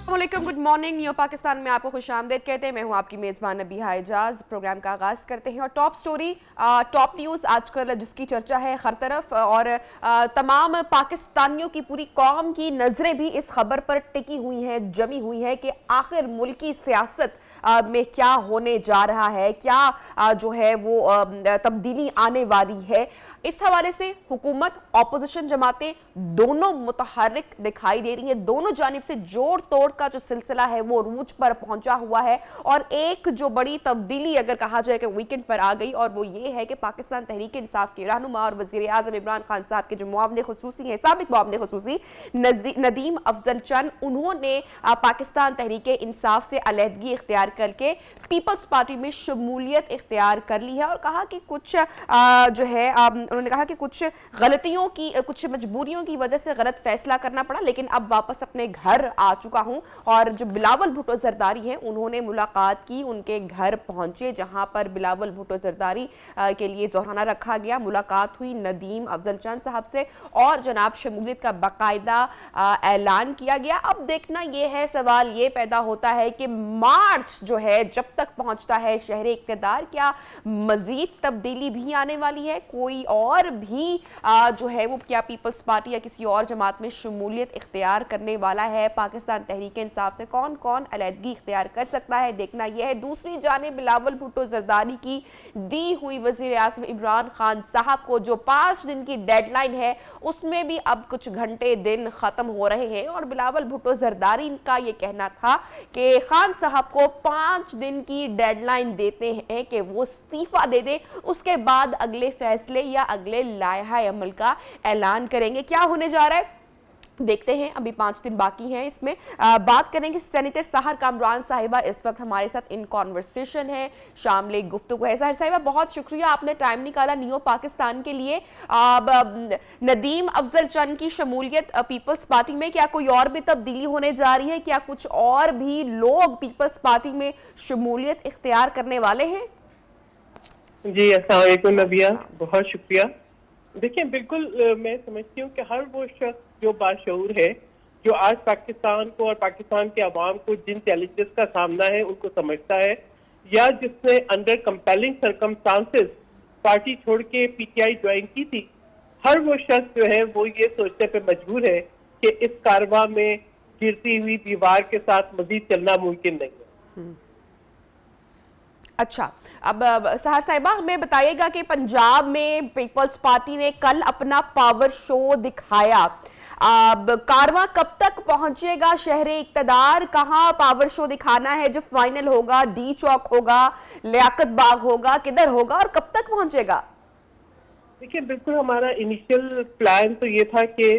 वालेकुम, good morning. New Pakistan में आपको खुशामदीद कहते हैं। मैं हूं आपकी मेज़बान नबीहा एजाज। प्रोग्राम का आगाज़ करते हैं और टॉप स्टोरी, टॉप न्यूज़ आजकल जिसकी चर्चा है हर तरफ, और तमाम पाकिस्तानियों की, पूरी कौम की नज़रें भी इस खबर पर टिकी हुई हैं, जमी हुई हैं कि आखिर मुल्की सियासत में क्या होने जा रहा है, क्या जो है वो तब्दीली आने वाली है। इस हवाले से हुकूमत, ऑपोजिशन जमातें दोनों मुतहर्रिक दिखाई दे रही हैं। दोनों जानिब से जोड़ तोड़ का जो सिलसिला है वो रूज पर पहुंचा हुआ है। और एक जो बड़ी तब्दीली अगर कहा जाए कि वीकेंड पर आ गई, और वो ये है कि पाकिस्तान तहरीक इंसाफ के रहनुमा और वज़ीर आज़म इमरान खान साहब के जो मुआवने खुसूसी हैं, साबिक मुआवने खुसूसी नदीम अफजल चंद, उन्होंने पाकिस्तान तहरीक इंसाफ से अलहदगी इख्तियार करके पीपल्स पार्टी में शमूलियत इख्तियार कर ली है। और कहा कि कुछ जो है, उन्होंने कहा कि कुछ गलतियों की, कुछ मजबूरियों की वजह से गलत फैसला करना पड़ा, लेकिन अब वापस अपने घर आ चुका हूं। और जो बिलावल भुट्टो जरदारी हैं, उन्होंने मुलाकात की, उनके घर पहुंचे, जहां पर बिलावल भुट्टो जरदारी के लिए जोराना रखा गया। मुलाकात हुई नदीम अफजल चंद साहब से और जनाब शमूलियत का बाकायदा ऐलान किया गया। अब देखना यह है, सवाल ये पैदा होता है कि मार्च जो है जब तक पहुंचता है शहरे इक़्तिदार, क्या मजीद तब्दीली भी आने वाली है? कोई और भी जो है वो क्या पीपल्स पार्टी या किसी और जमात में शमूलियत इख्तियार करने वाला है? पाकिस्तान तहरीक इंसाफ से कौन कौन अलहदगी इख्तियार कर सकता है, देखना यह है। दूसरी जानिब बिलावल भुट्टो जरदारी की दी हुई वज़ीर आज़म इमरान खान साहब को जो 5 दिन की डेडलाइन है, उसमें भी अब कुछ घंटे दिन ख़त्म हो रहे हैं। और बिलावल भुट्टो जरदारी का ये कहना था कि खान साहब को 5 दिन की डेडलाइन देते हैं कि वो इस्तीफा दे दें, उसके बाद अगले फैसले या अगले लायहा अमल का ऐलान करेंगे। क्या होने जा रहा है देखते हैं, अभी 5 दिन बाकी हैं। इसमें बात करेंगे सेनेटर सहर कामरान साहिबा इस वक्त हमारे साथ इन कॉन्वर्सेशन है, शामिल गुफ्तगू है। सहर साहिबा, बहुत शुक्रिया, आपने टाइम निकाला न्यू पाकिस्तान के लिए। नदीम अफजल चंद की शमूलियत पीपल्स पार्टी में, क्या कोई और भी तब्दीली होने जा रही है? क्या कुछ और भी लोग पीपल्स पार्टी में शमूलियत इख्तियार करने वाले हैं? जी, अस्सलाम वालेकुम नबिया, बहुत शुक्रिया। देखिए, बिल्कुल मैं समझती हूँ कि हर वो शख्स जो बाशऊर है, जो आज पाकिस्तान को और पाकिस्तान के अवाम को जिन चैलेंजेस का सामना है उनको समझता है, या जिसने अंडर कंपेलिंग सर्कमस्टांसेस पार्टी छोड़ के पीटीआई ज्वाइन की थी, हर वो शख्स जो है वो ये सोचने पे मजबूर है कि इस कारवां में गिरती हुई दीवार के साथ मजीद चलना मुमकिन नहीं है। अच्छा, अब सहर साहिबा हमें बताइएगा कि पंजाब में पीपल्स पार्टी ने कल अपना पावर शो दिखाया। अब कारवां कब तक पहुंचेगा शहरे इक़्तिदार? कहां पावर शो दिखाना है जो फाइनल होगा? डी चौक होगा, लियाकत बाग होगा, किधर होगा और कब तक पहुंचेगा? देखिए, बिल्कुल हमारा इनिशियल प्लान तो ये था कि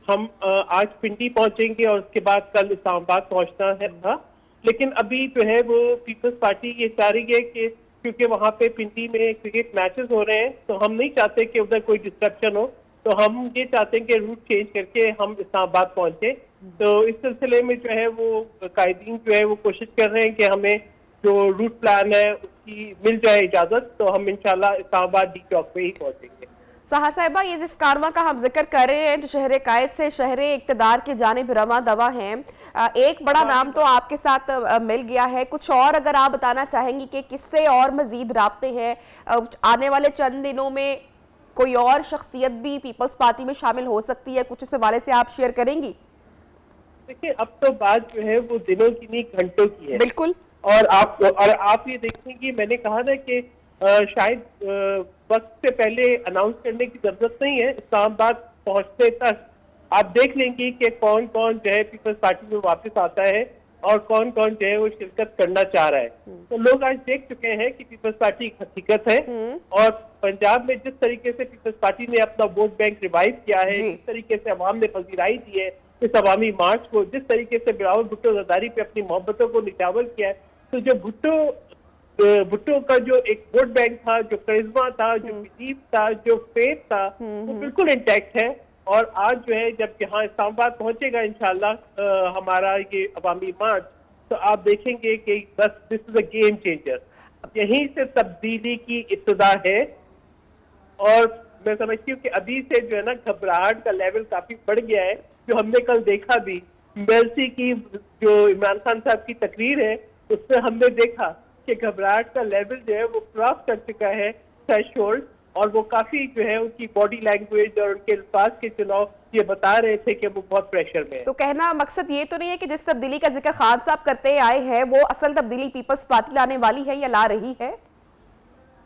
हम आज पिंडी पहुंचेंगे और उसके बाद कल इस्लामाबाद पहुंचना है था। लेकिन अभी जो है वो पीपल्स पार्टी ये चाह रही है कि क्योंकि वहाँ पे पिंडी में क्रिकेट मैचेस हो रहे हैं, तो हम नहीं चाहते कि उधर कोई डिस्ट्रप्शन हो, तो हम ये चाहते हैं कि रूट चेंज करके हम इस्लामाबाद पहुंचे। तो इस सिलसिले में जो है वो कायदीन जो है वो कोशिश कर रहे हैं कि हमें जो रूट प्लान है उसकी मिल जाए इजाजत, तो हम इंशाल्लाह इस्लामाबाद डी चौक पे ही पहुंचेंगे। सहर साहिबा, ये जिस कारवां का हम जिक्र कर रहे हैं जो शहर कायद से शहरे इक़्तिदार की जानिब रवां दवा हैं, एक बड़ा नाम तो आपके साथ मिल गया है। कुछ और अगर आप बताना चाहेंगी कि किससे और मजीद राब्ते हैं? आने वाले चंद दिनों में कोई और शख्सियत भी पीपल्स पार्टी में शामिल हो सकती है? कुछ इस हवाले से आप शेयर करेंगी? देखिए, अब तो बात जो है वो दिनों की नहीं घंटों की है। बिल्कुल। और आप ये देखेंगे, मैंने कहा ना कि शायद वक्त से पहले अनाउंस करने की जरूरत नहीं है। इस्लामाबाद पहुंचने तक आप देख लेंगे कि कौन कौन जो है पीपल्स पार्टी में वापस आता है और कौन कौन जो है वो शिरकत करना चाह रहा है। तो लोग आज देख चुके हैं कि पीपल्स पार्टी एक हकीकत है, और पंजाब में जिस तरीके से पीपल्स पार्टी ने अपना वोट बैंक रिवाइव किया है, जिस तरीके से अवाम ने पजीराई दी है इस अवामी मार्च को, जिस तरीके से बिलावल भुट्टो जरदारी पे अपनी मोहब्बतों को निछावर किया है, तो जो भुट्टो का जो एक वोट बैंक था, जो करिश्मा था, जो बिलीफ था, जो फेथ था, वो बिल्कुल इंटैक्ट है। और आज जो है जब यहाँ इस्लामाबाद पहुंचेगा इंशाल्लाह हमारा ये अवामी मार्च, तो आप देखेंगे कि बस this is a game changer. यहीं से तब्दीली की इब्तिदा है। और मैं समझती हूँ कि अभी से जो है ना घबराहट का लेवल काफी बढ़ गया है, जो हमने कल देखा भी मेलसी की जो इमरान खान साहब की तकरीर है उसमें हमने देखा कि घबराहट का लेवल जो है वो क्रॉस कर चुका है थ्रेशोल्ड, और वो काफी जो है उनकी बॉडी लैंग्वेज और उनके अल्फाज के चुनाव ये बता रहे थे कि वो बहुत प्रेशर में है। तो कहना मकसद ये तो नहीं है कि जिस तब्दीली का जिक्र खान साहब करते आए हैं वो असल तब्दीली पीपल्स पार्टी लाने वाली है या ला रही है?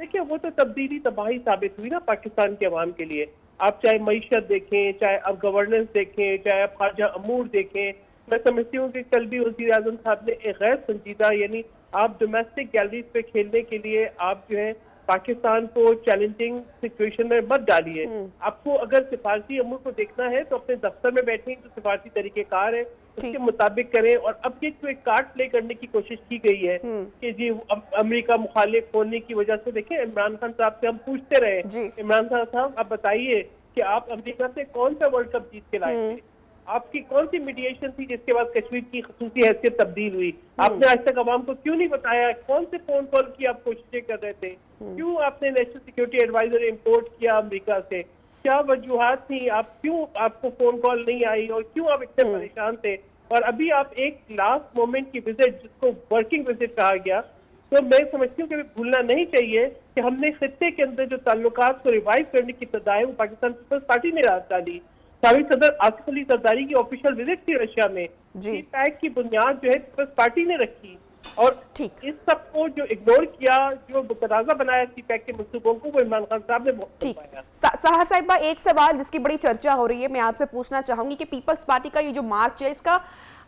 देखिए वो तो तब्दीली तबाही साबित हुई ना पाकिस्तान के अवाम के लिए। आप चाहे मईशत देखें, चाहे आप गवर्नेंस देखें, चाहे आप ख्वाजा अमूर देखें, मैं समझती हूँ कि कल भी वज़ीर आज़म साहब ने एक गैर संजीदा, यानी आप डोमेस्टिक गैलरीज पे खेलने के लिए आप जो है पाकिस्तान को चैलेंजिंग सिचुएशन में मत डालिए। आपको अगर सिफारती अमूर को देखना है तो अपने दफ्तर में बैठे जो सिफारती तरीकेकार है उसके मुताबिक करें। और अब ये जो एक कार्ड प्ले करने की कोशिश की गई है कि जी अमेरिका मुखालिफ होने की वजह से, देखें इमरान खान साहब से हम पूछते रहे, इमरान खान साहब आप बताइए कि आप अमेरिका से कौन सा वर्ल्ड कप जीत के लाए थे, आपकी कौन सी मीडिएशन थी जिसके बाद कश्मीर की खसूसी हैसियत तब्दील हुई, आपने आज तक अवाम को क्यों नहीं बताया, कौन से फोन कॉल की आप कोशिशें कर रहे थे, क्यों आपने नेशनल सिक्योरिटी एडवाइजर इंपोर्ट किया अमेरिका से, क्या वजूहात थी, आप क्यों आपको फोन कॉल नहीं आई और क्यों आप इतने परेशान थे। और अभी आप एक लास्ट मोमेंट की विजिट जिसको वर्किंग विजिट कहा गया, तो मैं समझती हूँ कि भूलना नहीं चाहिए कि हमने खित्ते के अंदर जो ताल्लुकात को रिवाइव करने की इब्तिदा है वो पाकिस्तान पीपल्स पार्टी ने रात डाली। साबिक सदर आसिफ अली जरदारी की ऑफिशियल विजिट थी रशिया में, पैक की बुनियाद जो है पीपल्स पार्टी ने रखी, और इस सब को जो इग्नोर किया, जो मुतनाज़ा बनाया पैक के मंसूबों को, वो इमरान खान साहब ने ठीक। सहर साहिबा, एक सवाल जिसकी बड़ी चर्चा हो रही है मैं आपसे पूछना चाहूंगी कि पीपल्स पार्टी का ये जो मार्च है इसका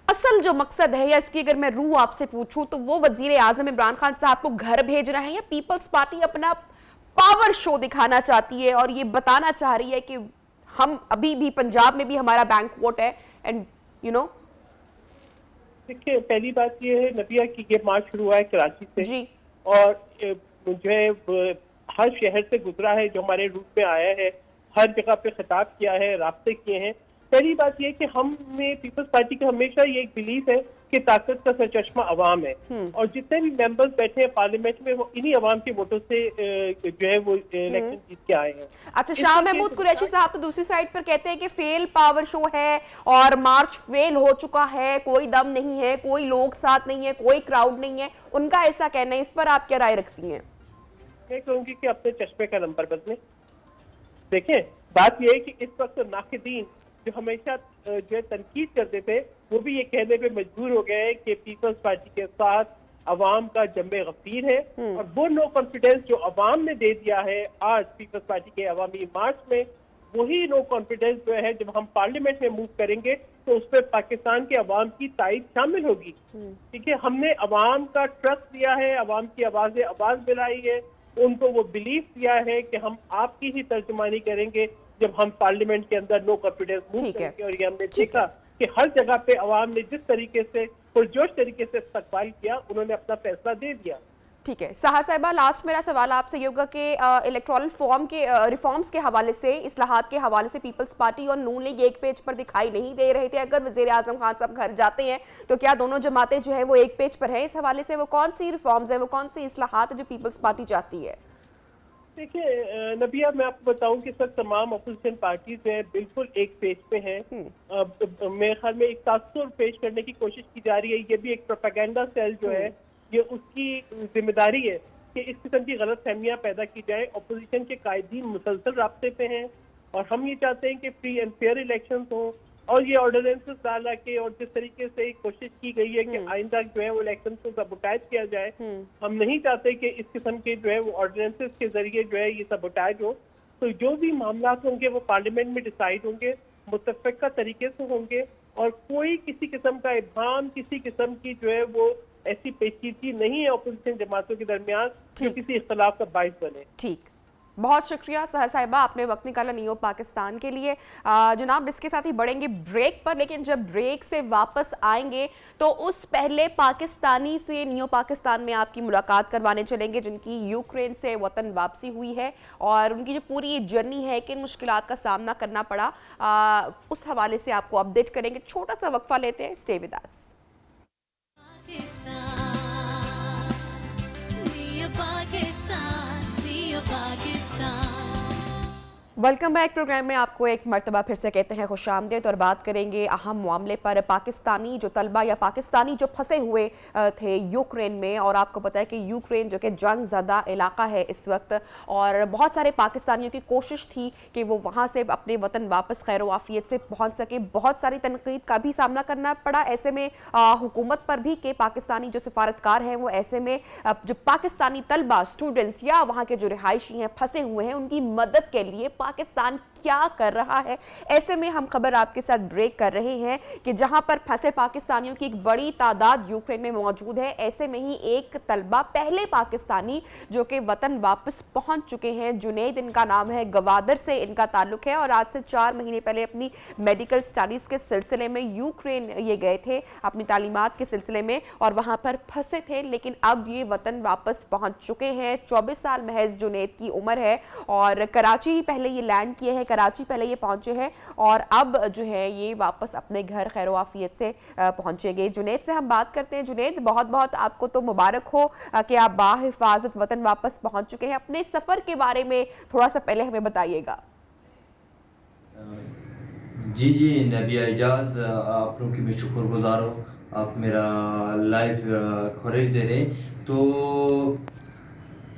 असल जो मकसद है, या इसकी अगर मैं रूह आपसे पूछूं तो वो वजीर आजम इमरान खान साहब को घर भेजना है, या पीपल्स पार्टी अपना पावर शो दिखाना चाहती है और ये बताना चाह रही है कि हम अभी भी पंजाब में भी हमारा बैंक वोट है एंड यू नो। देखिए पहली बात ये है नबिया कि ये मार्च शुरू हुआ है कराची से जी, और जो है हर शहर से गुजरा है, जो हमारे रूट में आया है, हर जगह पे खिताब किया है, रास्ते किए हैं। पहली बात यह कि हम में पीपल्स पार्टी का हमेशा ये एक बिलीफ है कि ताकत का सरचश्मा अवाम है, और जितने भी मेंबर्स बैठे हैं पार्लियामेंट में वो इन्हीं अवाम के वोटों से जो है वो इलेक्शन जीत के आए हैं। अच्छा, शाह महमूद कुरैशी साहब तो दूसरी साइड पर कहते हैं कि फेल पावर शो है और मार्च फेल हो चुका है, कोई दम नहीं है, कोई लोग साथ नहीं है, कोई क्राउड नहीं है, उनका ऐसा कहना है। इस पर आप क्या राय रखती हैं? मैं कहूँगी कि अपने चश्मे का नंबर बदलें। देखें बात यह है कि इस वक्त नाकिदीन जो हमेशा जो है तनकीद करते थे वो भी ये कहने पे मजबूर हो गए कि पीपल्स पार्टी के साथ अवाम का जम्मे गफीर है, और वो नो कॉन्फिडेंस जो अवाम ने दे दिया है आज पीपल्स पार्टी के अवामी मार्च में, वही नो कॉन्फिडेंस जो है जब हम पार्लियामेंट में मूव करेंगे तो उस पर पाकिस्तान के अवाम की तायद शामिल होगी। ठीक है, हमने अवाम का ट्रस्ट दिया है, अवाम की आवाज मिलाई है, उनको वो बिलीफ दिया है कि हम आपकी ही तर्जुमानी करेंगे जब हम पार्लियामेंट के अंदर नो कॉन्फिडेंस मूव करेंगे। और ये हमने देखा कि हर जगह पे अवाम ने जिस तरीके से पुरजोश तरीके से इस्तकबाल किया, उन्होंने अपना फैसला दे दिया। ठीक है सहर साहिबा, लास्ट मेरा सवाल आपसे ये होगा कि इलेक्टोरल फॉर्म के रिफॉर्म्स के हवाले से, इस्लाहात के हवाले से पीपल्स पार्टी और नून लीग एक पेज पर दिखाई नहीं दे रहे थे। अगर वज़ीर आज़म खान साहब घर जाते हैं तो क्या दोनों जमातें जो है वो एक पेज पर है इस हवाले से? वो कौन सी रिफॉर्म्स है, वो कौन सी इस्लाहात है जो पीपल्स पार्टी चाहती है? देखिए नबिया, मैं आपको बताऊं कि सर तमाम अपोजिशन पार्टीज हैं बिल्कुल एक पेज पे हैं। मेरे ख्याल में एक तासुर पेश करने की कोशिश की जा रही है। ये भी एक प्रोपेगेंडा सेल जो है ये उसकी जिम्मेदारी है कि इस किस्म की गलत फहमियाँ पैदा की जाए। अपोजिशन के कायदीन मुसलसल रास्ते पे हैं और हम ये चाहते हैं कि फ्री एंड फेयर इलेक्शन हो, और ये ऑर्डिनेंसेस डाला के और जिस तरीके से कोशिश की गई है कि आइंदा जो है वो इलेक्शन को सबोटाइज किया जाए, हम नहीं चाहते कि इस किस्म के जो है वो ऑर्डिनेंसेस के जरिए जो है ये सबोटाइज हो। तो जो भी मामला होंगे वो पार्लियामेंट में डिसाइड होंगे, मुतफ़क़ा तरीके से होंगे, और कोई किसी किस्म का इब्हाम, किसी किस्म की जो है वो ऐसी पेचीदगी नहीं है अपोजिशन जमातों के दरमियान जो किसी इख्तलाफ का बाइस बने। ठीक, बहुत शुक्रिया सहर साहिबा, आपने वक्त निकाला नियो पाकिस्तान के लिए। जनाब इसके साथ ही बढ़ेंगे ब्रेक पर, लेकिन जब ब्रेक से वापस आएंगे तो उस पहले पाकिस्तानी से नियो पाकिस्तान में आपकी मुलाकात करवाने चलेंगे जिनकी यूक्रेन से वतन वापसी हुई है और उनकी जो पूरी जर्नी है किन मुश्किलात का सामना करना पड़ा, उस हवाले से आपको अपडेट करेंगे। छोटा सा वक्फा लेते हैं, stay with us. Welcome back program में आपको एक मर्तबा फिर से कहते हैं खुशामदीद और बात करेंगे अहम मामले पर। पाकिस्तानी जो तलबा या पाकिस्तानी जो फंसे हुए थे यूक्रेन में, और आपको पता है कि यूक्रेन जो कि जंग ज़दा इलाका है इस वक्त, और बहुत सारे पाकिस्तानियों की कोशिश थी कि वो वहाँ से अपने वतन वापस खैर वाफियत से पहुँच सके। बहुत सारी तनकीद का भी सामना करना पड़ा ऐसे में हुकूमत पर भी कि पाकिस्तानी जो सफारतकार हैं वो ऐसे में जो पाकिस्तानी तलबा स्टूडेंट्स या वहाँ के जो रिहायशी हैं फंसे हुए हैं उनकी मदद के लिए पाकिस्तान क्या कर रहा है। ऐसे में हम खबर आपके साथ ब्रेक कर रहे हैं कि जहां पर फंसे पाकिस्तानियों की एक बड़ी तादाद यूक्रेन में मौजूद है, ऐसे में ही एक तलबा पहले पाकिस्तानी जो कि वतन वापस पहुंच चुके हैं। जुनैद इनका नाम है, गवादर से इनका ताल्लुक है और आज से 4 महीने पहले अपनी मेडिकल स्टडीज़ के सिलसिले में यूक्रेन ये गए थे अपनी तालीमात के सिलसिले में और वहाँ पर फंसे थे, लेकिन अब ये वतन वापस पहुँच चुके हैं। 24 साल महज जुनैद की उम्र है और कराची पहले ये लैंड किए हैं, कराची पहले ये पहुंचे हैं और अब जो है ये वापस अपने घर खैर-ओ-आफियत से पहुंचेंगे। जुनैद से हम बात करते हैं। जुनैद, बहुत बहुत आपको तो मुबारक हो कि आप बाहिफाजत वतन वापस पहुंच चुके हैं। अपने सफ़र के बारे में थोड़ा सा पहले हमें बताइएगा। जी जी नबिया एजाज, आप लोगों की मैं शुक्रगुजार हूँ, आप मेरा लाइव कवरेज दे रहे हैं। तो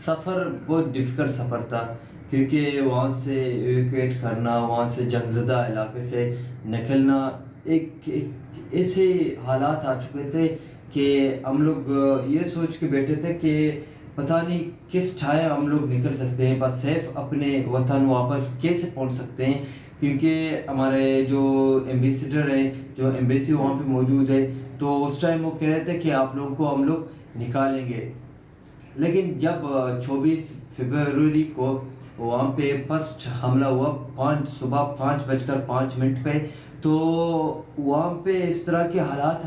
सफ़र बहुत डिफ़िकल्ट सफ़र था क्योंकि वहाँ से एवेक्यूएट करना, वहाँ से जंगज़दा इलाके से निकलना, एक ऐसे हालात आ चुके थे कि हम लोग ये सोच के बैठे थे कि पता नहीं किस टाइम हम लोग निकल सकते हैं, बस सेफ अपने वतन वापस कैसे पहुँच सकते हैं, क्योंकि हमारे जो एम्बेसडर हैं, जो एम्बेसी वहाँ पे मौजूद है, तो उस टाइम वो कह रहे थे कि आप लोगों को हम लोग निकालेंगे। लेकिन जब 24 फरवरी को वहाँ पे फर्स्ट हमला हुआ सुबह 5:05 पे, तो वहाँ पे इस तरह के हालात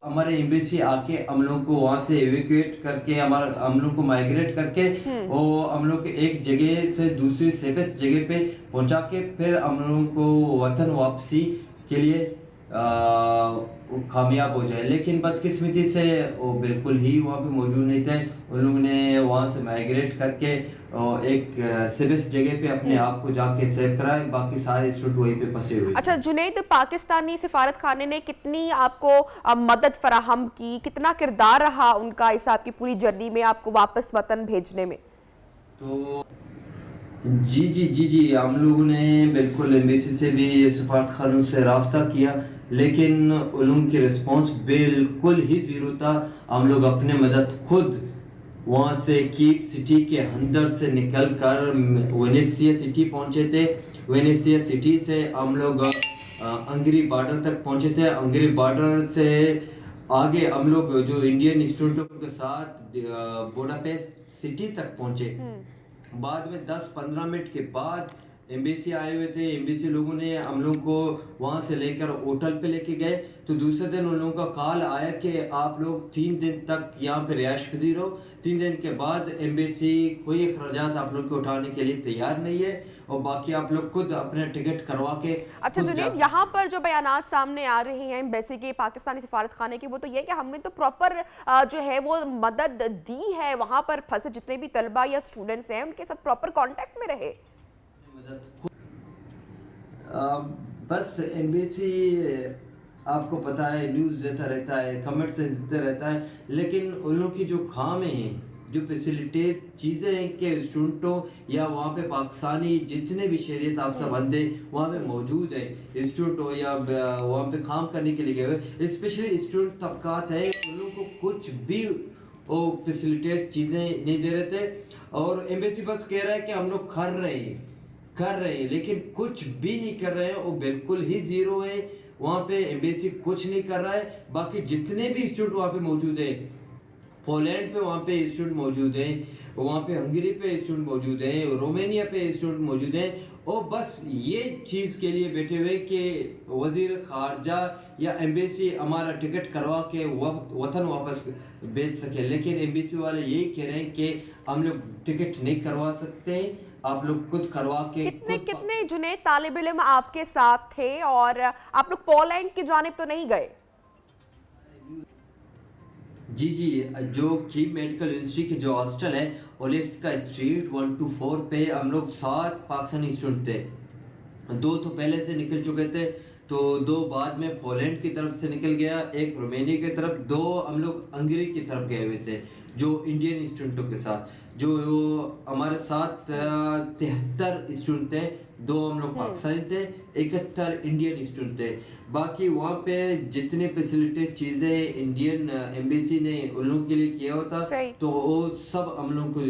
हमारे एम्बेसी आके हम लोग को वहाँ से एवेक्यूएट करके हम लोग को माइग्रेट करके और हम लोग एक जगह से दूसरी सेफेस्ट जगह पे पहुँचा के फिर हम लोगों को वतन वापसी के लिए कामयाब हो जाए। लेकिन बदकिस्मती से वो बिल्कुल ही वहाँ पे मौजूद नहीं थे। उन लोगों ने वहाँ से माइग्रेट करके एक सेफेस्ट जगह पे अपने आप को जाके सेव कराए, बाकी सारे स्टूडेंट वहीं पे फंसे हुए। अच्छा जुनैद, पाकिस्तानी सिफारत खाने ने कितनी आपको मदद फराहम की, कितना किरदार रहा उनका इस आपकी पूरी जर्नी में आपको वापस वतन भेजने में? तो जी हम लोगों ने बिल्कुल एम्बेसी से भी सफारत खानों से राब्ता किया, लेकिन उन लोगों की रिस्पॉन्स बिल्कुल ही ज़ीरो था। हम लोग अपने मदद खुद वहाँ से कीव सिटी के अंदर से निकल कर वेनेसिया सिटी पहुँचे थे। वेनेसिया सिटी से हम लोग हंगरी बॉर्डर तक पहुँचे थे। हंगरी बॉर्डर से आगे हम लोग जो इंडियन स्टूडेंटों के साथ बुडापेस्ट सिटी तक पहुँचे। बाद में 10-15 मिनट के बाद एम्बेसी आए हुए थे। एम्बेसी लोगों ने हम लोग को वहाँ से लेकर होटल पे लेके गए। तो दूसरे दिन उन लोगों का कॉल आया कि आप लोग 3 दिन तक यहाँ पे रिहाइश पजीर हो। 3 दिन के बाद एम्बेसी कोई अखराजात आप लोग को उठाने के लिए तैयार नहीं है और बाकी आप लोग खुद अपने टिकट करवा के। अच्छा जुनैद, यहाँ पर जो बयानात सामने आ रहे हैं एम्बेसी के, पाकिस्तानी सफारत खाने की, वो तो ये कि हमने तो प्रॉपर जो है वो मदद दी है, वहाँ पर फंसे जितने भी तलबा या स्टूडेंट्स हैं उनके साथ प्रॉपर कांटेक्ट में रहे। बस एम्बेसी आपको पता है न्यूज़ देता रहता है, कमेंट्स देता रहता है, लेकिन उन लोगों की जो खामें हैं, जो फैसिलिटेट चीज़ें हैं कि स्टूडेंटों या वहाँ पे पाकिस्तानी जितने भी शरीयत याफ्ता बंदे वहाँ पे मौजूद हैं, स्टूडेंट हो या वहाँ पे काम करने के लिए गए हुए, स्पेशली स्टूडेंट तबकात है, उन लोगों को कुछ भी वो फैसिलिटेट चीज़ें नहीं दे रहे थे। और एम्बेसी बस कह रहा है कि हम लोग कर रहे हैं, लेकिन कुछ भी नहीं कर रहे हैं। वो बिल्कुल ही ज़ीरो है। वहाँ पे एम्बेसी कुछ नहीं कर रहा है। बाकी जितने भी स्टूडेंट वहाँ पे मौजूद हैं, पोलैंड पे वहाँ पे स्टूडेंट मौजूद हैं, वहाँ पे हंगरी पे स्टूडेंट मौजूद हैं, रोमानिया पे स्टूडेंट मौजूद हैं, और बस ये चीज़ के लिए बैठे हुए कि वज़ीर ख़ारजा या एम्बेसी हमारा टिकट करवा के वतन वापस भेज सके। लेकिन एम्बेसी वाले यही कह रहे हैं कि हम लोग टिकट नहीं करवा सकते, आप लोग खुद करवा के। कितने जुनैद तालिब इल्म आपके साथ थे और आप लोग पोलैंड की जानिब तो नहीं गए? जी जो कीव मेडिकल यूनिवर्सिटी के जो हॉस्टल है ओलेस्का स्ट्रीट 124 पे हम लोग 7 पाकिस्तानी स्टूडेंट थे। 2 तो पहले से निकल चुके थे, तो 2 बाद में पोलैंड की तरफ से निकल गया, एक रोमानिया की तरफ, 2 हम लोग हंगरी की तरफ गए हुए थे जो इंडियन स्टूडेंटों के साथ। जो हमारे साथ 73 स्टूडेंट थे, 2 हम लोग पाकिस्तानी थे, 71 इंडियन स्टूडेंट थे। बाकी वहाँ पे जितने फैसिलिटी चीज़ें इंडियन एम्बेसी ने उन लोगों के लिए किया होता, तो वो सब हम लोग को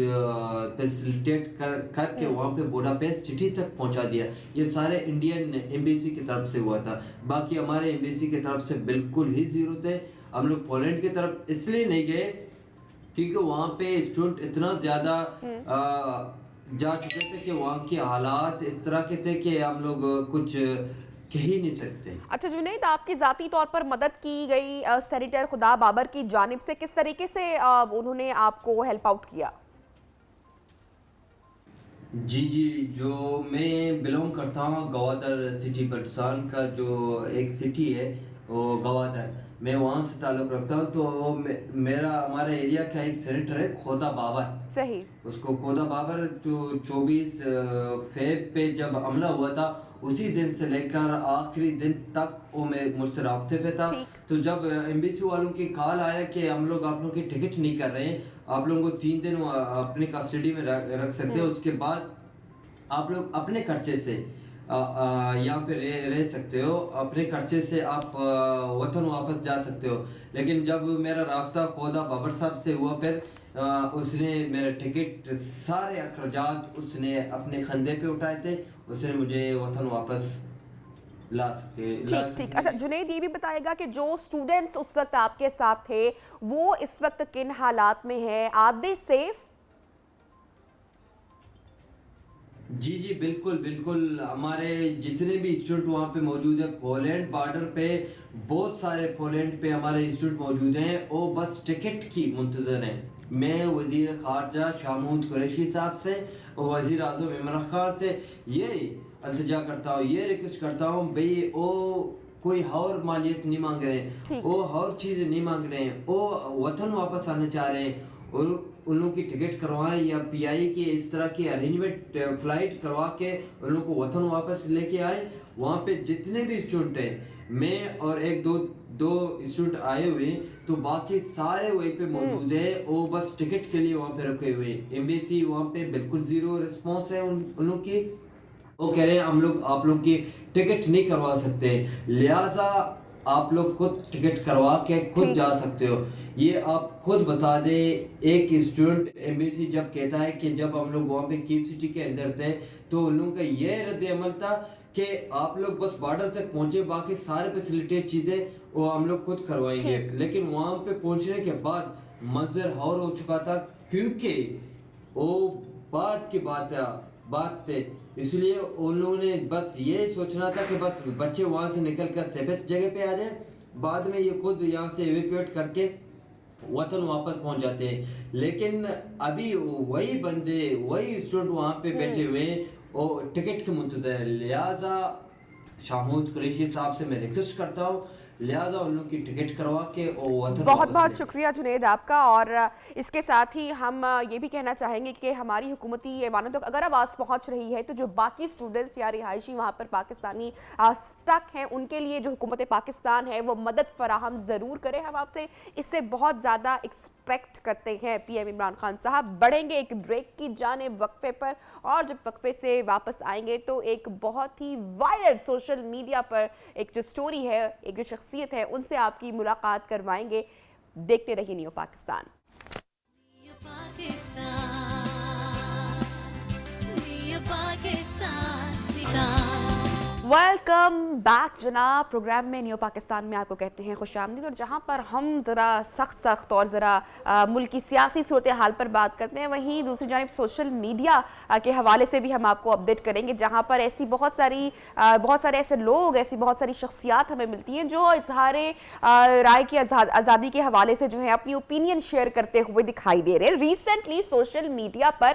फैसिलिटेट करके वहाँ पे बुडापेस्ट सिटी तक पहुँचा दिया। ये सारे इंडियन एम्बेसी की तरफ से हुआ था। बाकी हमारे एम्बेसी की तरफ से बिल्कुल ही ज़ीरो थे। हम लोग पोलैंड की तरफ इसलिए नहीं गए क्योंकि वहाँ पे स्टूडेंट इतना ज़्यादा जा चुके थे कि वहाँ के हालात इस तरह के थे कि हम लोग कुछ कह ही नहीं सकते। अच्छा जुनैद, आपकी ज़ाती तौर पर मदद की गई सेनेटर खुदा बाबर की जानिब से, किस तरीके से उन्होंने आपको हेल्प आउट किया? जी, जो मैं बिलोंग करता हूँ गवादर सिटी, बलूचिस्तान का जो एक सिटी है वो गवादर, मैं वहाँ से ताल्लुक़ रखता हूँ। तो मेरा हमारे एरिया का एक सेनेटर है खुदा बाबर, सही, उसको खुदा बाबर जो 24 फेब पे जब हमला हुआ था, उसी दिन से लेकर आखिरी दिन तक वो मुझसे राब्ते पे था। तो जब एम्बेसी वालों की कॉल आया कि हम लोग आप लोगों की टिकट नहीं कर रहे हैं, आप लोगों को 3 दिन अपने कस्टडी में रख सकते हैं, उसके बाद आप लोग अपने खर्चे से यहाँ पे रह सकते हो, अपने खर्चे से आप वतन वापस जा सकते हो। लेकिन जब मेरा रास्ता खुदा बाबर साहब से हुआ, फिर उसने मेरा टिकट सारे अखराजात उसने अपने खंदे पे उठाए थे, उसने मुझे वतन वापस ला सके। ठीक। अच्छा जुनैद, ये भी बताएगा कि जो स्टूडेंट्स उस वक्त आपके साथ थे वो इस वक्त किन हालात में हैं? Are they safe? जी बिल्कुल। हमारे जितने भी स्टूडेंट वहाँ पे मौजूद है, पोलैंड बॉर्डर पे बहुत सारे पोलैंड पे हमारे स्टूडेंट मौजूद हैं, वो बस टिकट की मुंतज़र हैं। मैं वज़ीर ख़ारजा शाह महमूद कुरैशी साहब से और वज़ीर आज़म इमरान खान से ये इल्तिजा करता हूँ, ये रिक्वेस्ट करता हूँ, भाई वो कोई और मालियत नहीं मांग रहे हैं, वो और चीज़ नहीं मांग रहे हैं, वो वतन वापस आना चाह रहे हैं, और उन लोगों की टिकट करवाएं या पीआई की इस तरह की अरेंजमेंट फ़्लाइट करवा के उन लोगों को वतन वापस लेके आए। वहाँ पे जितने भी स्टूडेंट हैं, मैं और एक दो स्टूडेंट आए हुए, तो बाकी सारे वहीं पे मौजूद हैं, वो बस टिकट के लिए वहाँ पे रखे हुए हैं। एम्बेसी वहाँ पे बिल्कुल ज़ीरो रिस्पॉन्स है उन लोगों की। वो कह रहे हैं हम लोग आप लोग की टिकट नहीं करवा सकते, लिहाजा आप लोग खुद टिकट करवा के खुद जा सकते हो। ये आप खुद बता दें, एक स्टूडेंट एम्बेसी जब कहता है कि जब हम लोग वहाँ पे कीव सिटी के अंदर थे, तो उन लोगों का ये रद्द अमल था कि आप लोग बस बॉर्डर तक पहुँचे, बाकी सारे फैसिलिटी चीज़ें वो हम लोग खुद करवाएंगे। लेकिन वहाँ पे पहुँचने के बाद मंजर और हो चुका था, क्योंकि वो बाद की बात थे, इसलिए उन लोगों ने बस ये सोचना था कि बस बच्चे वहाँ से निकल कर सेफेस्ट जगह पे आ जाए, बाद में ये खुद यहाँ से इवैक्यूएट करके वतन वापस पहुँच जाते हैं। लेकिन अभी वही बंदे, वही स्टूडेंट वहाँ पे बैठे हुए और टिकट के मुंतज़र। लिहाजा शाह महमूद कुरैशी साहब से मैं रिक्वेस्ट करता हूँ, लिहाजा उन लोगों की टिकट करवा के और बहुत शुक्रिया जुनैद आपका। और इसके साथ ही हम ये भी कहना चाहेंगे कि हमारी हुकूमती ऐवानों तक अगर आवाज़ पहुंच रही है, तो जो बाकी स्टूडेंट्स या रिहायशी वहाँ पर पाकिस्तानी स्टक हैं, उनके लिए जो हुकूमत पाकिस्तान है वो मदद फराहम ज़रूर करे। हम आपसे इससे बहुत ज़्यादा एक्सपेक्ट करते हैं। PM इमरान खान साहब बढ़ेंगे एक ब्रेक की जानिब वक्फे पर, और जब वक्फे से वापस आएंगे तो एक बहुत ही वायरल सोशल मीडिया पर एक जो स्टोरी है, एक जो शख्सियत है, उनसे आपकी मुलाकात करवाएंगे। देखते रहिए नियो पाकिस्तान। वेलकम बैक जनाब। प्रोग्राम में न्यू पाकिस्तान में आपको कहते हैं खुशामदीद, और जहां पर हम ज़रा सख्त और ज़रा मुल्क की सियासी सूरत हाल पर बात करते हैं, वहीं दूसरी जानिब सोशल मीडिया के हवाले से भी हम आपको अपडेट करेंगे, जहां पर ऐसी बहुत सारे ऐसे लोग, ऐसी बहुत सारी शख्सियात हमें मिलती हैं जो इजहार राय की आज़ादी के हवाले से जो है अपनी ओपिनियन शेयर करते हुए दिखाई दे रहे हैं। रिसेंटली सोशल मीडिया पर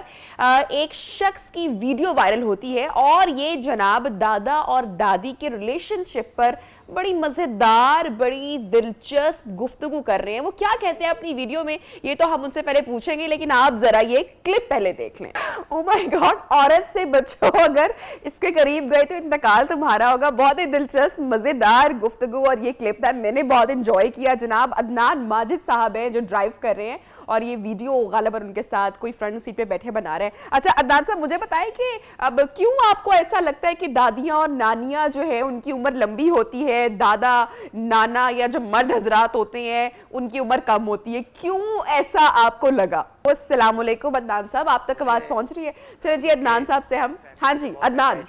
एक शख्स की वीडियो वायरल होती है, और ये जनाब दादा और दादी के रिलेशनशिप पर बड़ी मज़ेदार, बड़ी दिलचस्प गुफ्तगू कर रहे हैं। वो क्या कहते हैं अपनी वीडियो में, ये तो हम उनसे पहले पूछेंगे, लेकिन आप ज़रा ये क्लिप पहले देख लें। ओह माय गॉड, औरत से बचो, अगर इसके करीब गए तो इंतकाल तुम्हारा होगा। बहुत ही दिलचस्प, मज़ेदार गुफ्तगू और ये क्लिप था, मैंने बहुत इंजॉय किया। जनाब अदनान माजिद साहब हैं जो ड्राइव कर रहे हैं और ये वीडियो गालिबन उनके साथ कोई फ्रंट सीट पे बैठे बना रहे हैं। अच्छा अदनान साहब, मुझे बताएं कि अब क्यों आपको ऐसा लगता है कि दादियां और नानियां जो है उनकी उम्र लंबी होती है, दादा नाना या जो मर्द हजरात होते हैं उनकी उम्र कम होती है, क्यों ऐसा आपको लगा? अस्सलाम वालेकुम अदनान साहब, आप तक आवाज पहुंच रही है? चलिए जी अदनान साहब से हम, हाँ जी अदनान।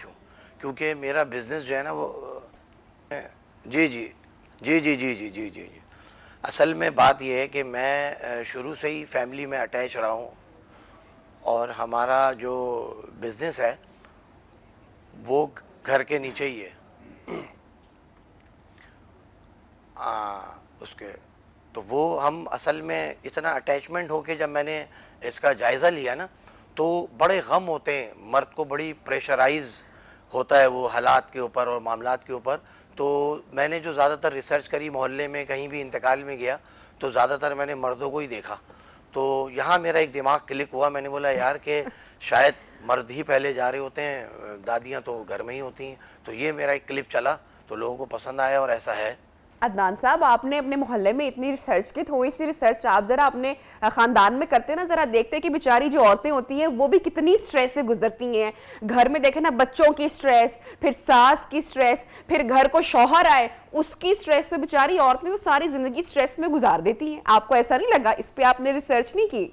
क्योंकि मेरा बिजनेस जो है ना वो जी जी जी जी जी जी जी जी असल में बात यह है कि मैं शुरू से ही फैमिली में अटैच रहा हूँ और हमारा जो बिज़नेस है वो घर के नीचे ही है। उसके तो वो हम असल में इतना अटैचमेंट हो के जब मैंने इसका जायज़ा लिया ना तो बड़े गम होते हैं, मर्द को बड़ी प्रेशराइज होता है वो हालात के ऊपर और मामलात के ऊपर। तो मैंने जो ज़्यादातर रिसर्च करी, मोहल्ले में कहीं भी इंतकाल में गया तो ज़्यादातर मैंने मर्दों को ही देखा। तो यहाँ मेरा एक दिमाग क्लिक हुआ, मैंने बोला यार कि शायद मर्द ही पहले जा रहे होते हैं, दादियाँ तो घर में ही होती हैं। तो ये मेरा एक क्लिप चला तो लोगों को पसंद आया और ऐसा है। अदनान साहब, आपने अपने मोहल्ले में इतनी रिसर्च की, थोड़ी सी रिसर्च आप जरा अपने खानदान में करते ना, जरा देखते कि बेचारी जो औरतें होती हैं वो भी कितनी स्ट्रेस से गुजरती हैं। घर में देखे ना, बच्चों की स्ट्रेस, फिर सास की स्ट्रेस, फिर घर को शौहर आए उसकी स्ट्रेस से बेचारी औरतें वो सारी जिंदगी स्ट्रेस में गुजार देती हैं। आपको ऐसा नहीं लगा? इस पे आपने रिसर्च नहीं की?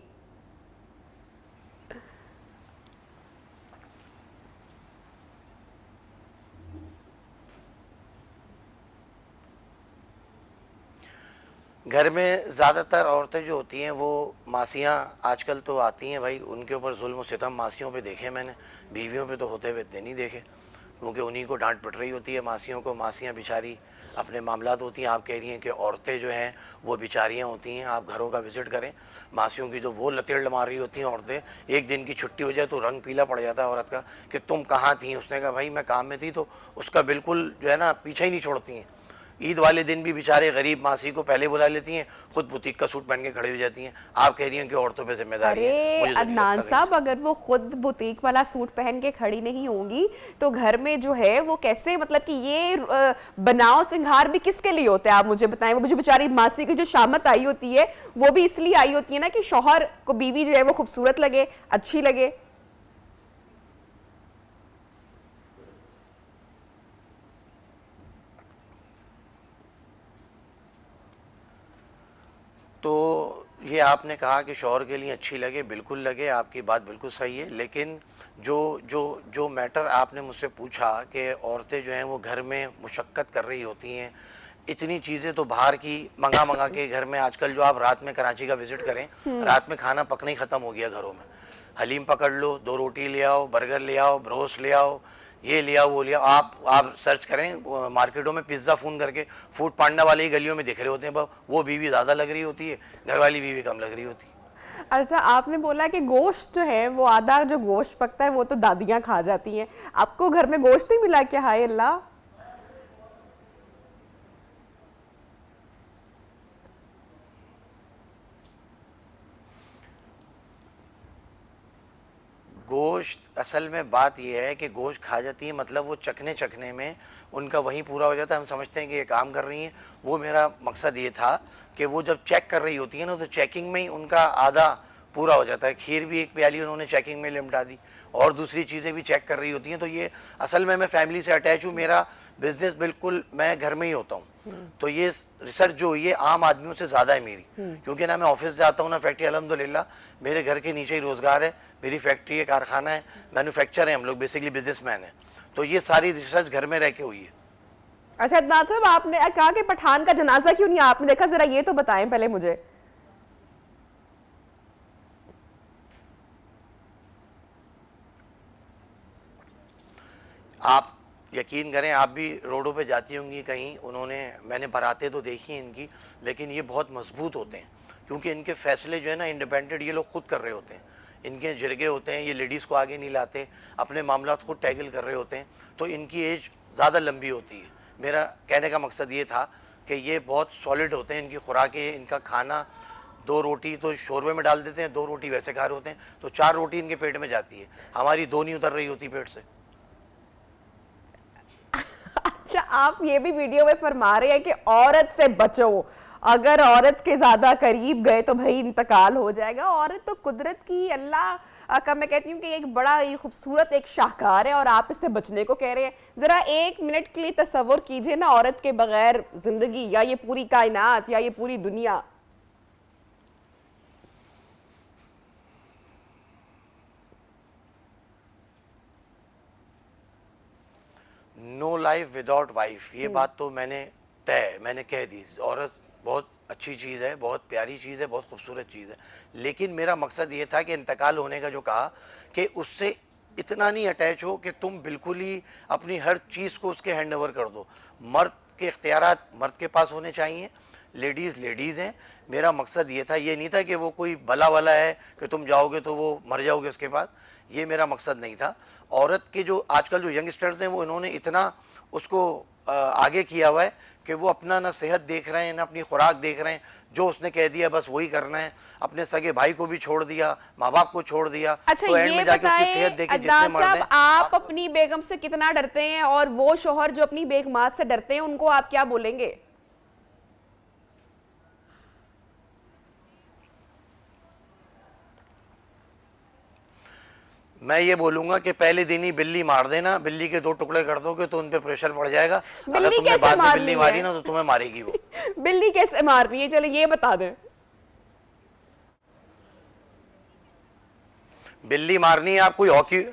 घर में ज़्यादातर औरतें जो होती हैं वो मासियाँ आजकल तो आती हैं भाई, उनके ऊपर जुल्म और सितम मासियों पे देखे मैंने, बीवियों पे तो होते हुए इतने नहीं देखे, क्योंकि उन्हीं को डांट पिट रही होती है मासियों को। मासियाँ बेचारी अपने मामलात होती हैं। आप कह रही हैं कि औरतें जो हैं वो बेचारियाँ होती हैं, आप घरों का विज़िट करें, मासियों की जो वो लतेड़ मार रही होती हैं औरतें। एक दिन की छुट्टी हो जाए तो रंग पीला पड़ जाता है औरत का कि तुम कहाँ थी। उसने कहा भाई मैं काम में थी, तो उसका बिल्कुल जो है ना पीछा ही नहीं छोड़ती हैं। ईद वाले दिन भी बेचारे गरीब मासी को पहले बुला लेती हैं, खुद बुटीक का सूट पहन के खड़ी हो जाती हैं। आप कह रही हैं कि औरतों पे जिम्मेदारी है। अरे अदनान साहब, अगर वो खुद बुटीक वाला सूट पहन के खड़ी नहीं होंगी तो घर में जो है वो कैसे, मतलब कि ये बनाव सिंगार भी किसके लिए होता है आप मुझे बताएं? वो जो बेचारी मासी की जो शामत आई होती है वो भी इसलिए आई होती है ना कि शौहर को बीवी जो है वो खूबसूरत लगे, अच्छी लगे। तो ये आपने कहा कि शौहर के लिए अच्छी लगे, बिल्कुल लगे, आपकी बात बिल्कुल सही है। लेकिन जो जो जो मैटर आपने मुझसे पूछा कि औरतें जो हैं वो घर में मुशक्क़त कर रही होती हैं, इतनी चीज़ें तो बाहर की मंगा के घर में आजकल जो आप रात में कराची का विज़िट करें, रात में खाना पकना ही ख़त्म हो गया घरों में। हलीम पकड़ लो, 2 रोटी ले आओ, बर्गर ले आओ, ब्रोस्ट ले आओ, ये लिया वो लिया। आप सर्च करें मार्केटों में, पिज़्ज़ा फ़ोन करके फूड पांडा वाले ही गलियों में दिख रहे होते हैं। वो बीवी ज़्यादा लग रही होती है, घर वाली बीवी कम लग रही होती है। अच्छा, आपने बोला कि गोश्त जो है वो आधा जो गोश्त पकता है वो तो दादियाँ खा जाती हैं, आपको घर में गोश्त नहीं मिला क्या? हाय अल्लाह। गोश्त असल में बात यह है कि गोश्त खा जाती है, मतलब वो चखने में उनका वहीं पूरा हो जाता है। हम समझते हैं कि ये काम कर रही हैं। वो मेरा मकसद ये था कि वो जब चेक कर रही होती है ना तो चेकिंग में ही उनका आधा पूरा हो जाता है। खीर भी एक प्याली उन्होंने चेकिंग में लिमटा दी और दूसरी चीज़ें भी चेक कर रही होती हैं। तो ये असल में मैं फैमिली से अटैच हूँ, मेरा बिज़नेस बिल्कुल मैं घर में ही होता हूँ। तो ये रिसर्च जो ये आम आदमियों से ज़्यादा है मेरी, क्योंकि ना मैं ऑफिस जाता हूँ ना फैक्ट्री। अल्हम्दुलिल्लाह मेरे घर के नीचे ही रोज़गार है, मेरी फैक्ट्री है, कारखाना है, मैन्युफैक्चर है, हम लोग बेसिकली बिजनेसमैन हैं। तो ये सारी रिसर्च घर में रह के हुई है। अच्छा अदनान साहब, आपने कहा कि पठान का जनाजा क्यों नहीं आपने देखा, जरा ये तो बताएं पहले मुझे। आप यकीन करें, आप भी रोडों पे जाती होंगी कहीं, मैंने बारातें तो देखी हैं इनकी, लेकिन ये बहुत मजबूत होते हैं क्योंकि इनके फैसले जो है ना इंडिपेंडेंट ये लोग खुद कर रहे होते हैं। इनके जिरगे होते हैं, ये लेडीज़ को आगे नहीं लाते, अपने मामला खुद टैगल कर रहे होते हैं। तो इनकी एज ज़्यादा लंबी होती है। मेरा कहने का मकसद ये था कि ये बहुत सॉलिड होते हैं, इनकी खुराकें, इनका खाना, 2 रोटी तो शोरबे में डाल देते हैं, 2 रोटी वैसे खा रहे होते हैं, तो 4 रोटी इनके पेट में जाती है, हमारी 2 नहीं उतर रही होती पेट से। अच्छा, आप ये भी वीडियो में फरमा रहे हैं कि औरत से बचो, अगर औरत के ज्यादा करीब गए तो भाई इंतकाल हो जाएगा। औरत तो कुदरत की, अल्लाह का, मैं कहती हूँ कि एक बड़ा ही खूबसूरत एक शाहकार है और आप इससे बचने को कह रहे हैं। जरा 1 मिनट के लिए तसव्वुर कीजिए ना, औरत के बगैर जिंदगी, या ये पूरी कायनात, या ये पूरी दुनिया। नो लाइफ विदाउट वाइफ, ये बात तो मैंने कह दी। औरत बहुत अच्छी चीज़ है, बहुत प्यारी चीज़ है, बहुत खूबसूरत चीज़ है, लेकिन मेरा मकसद ये था कि इंतकाल होने का जो कहा कि उससे इतना नहीं अटैच हो कि तुम बिल्कुल ही अपनी हर चीज़ को उसके हैंड ओवर कर दो। मर्द के इख्तियारात मर्द के पास होने चाहिए, लेडीज़ हैं। मेरा मकसद ये था, ये नहीं था कि वो कोई भला वाला है कि तुम जाओगे तो वो मर जाओगे उसके बाद, ये मेरा मकसद नहीं था। औरत के जो आजकल जो यंगस्टर्स हैं वो इन्होंने इतना उसको आगे किया हुआ है कि वो अपना ना सेहत देख रहे हैं ना अपनी खुराक देख रहे हैं, जो उसने कह दिया बस वही करना है। अपने सगे भाई को भी छोड़ दिया, माँ बाप को छोड़ दिया। अच्छा, तो एंड में जाके उसकी सेहत देखे जितने मर्द हैं। आप अपनी बेगम से कितना डरते हैं, और वो शोहर जो अपनी बेगमात से डरते हैं उनको आप क्या बोलेंगे? मैं ये बोलूंगा कि पहले दिन ही बिल्ली मार देना, बिल्ली के 2 टुकड़े कर दोगे तो उन पे प्रेशर पड़ जाएगा। अगर तुमने बाद में बिल्ली मारी ना तो तुम्हें मारेगी वो। बिल्ली कैसे मारनी है, चलो ये बता दें। बिल्ली मारनी है आप, कोई हॉकी,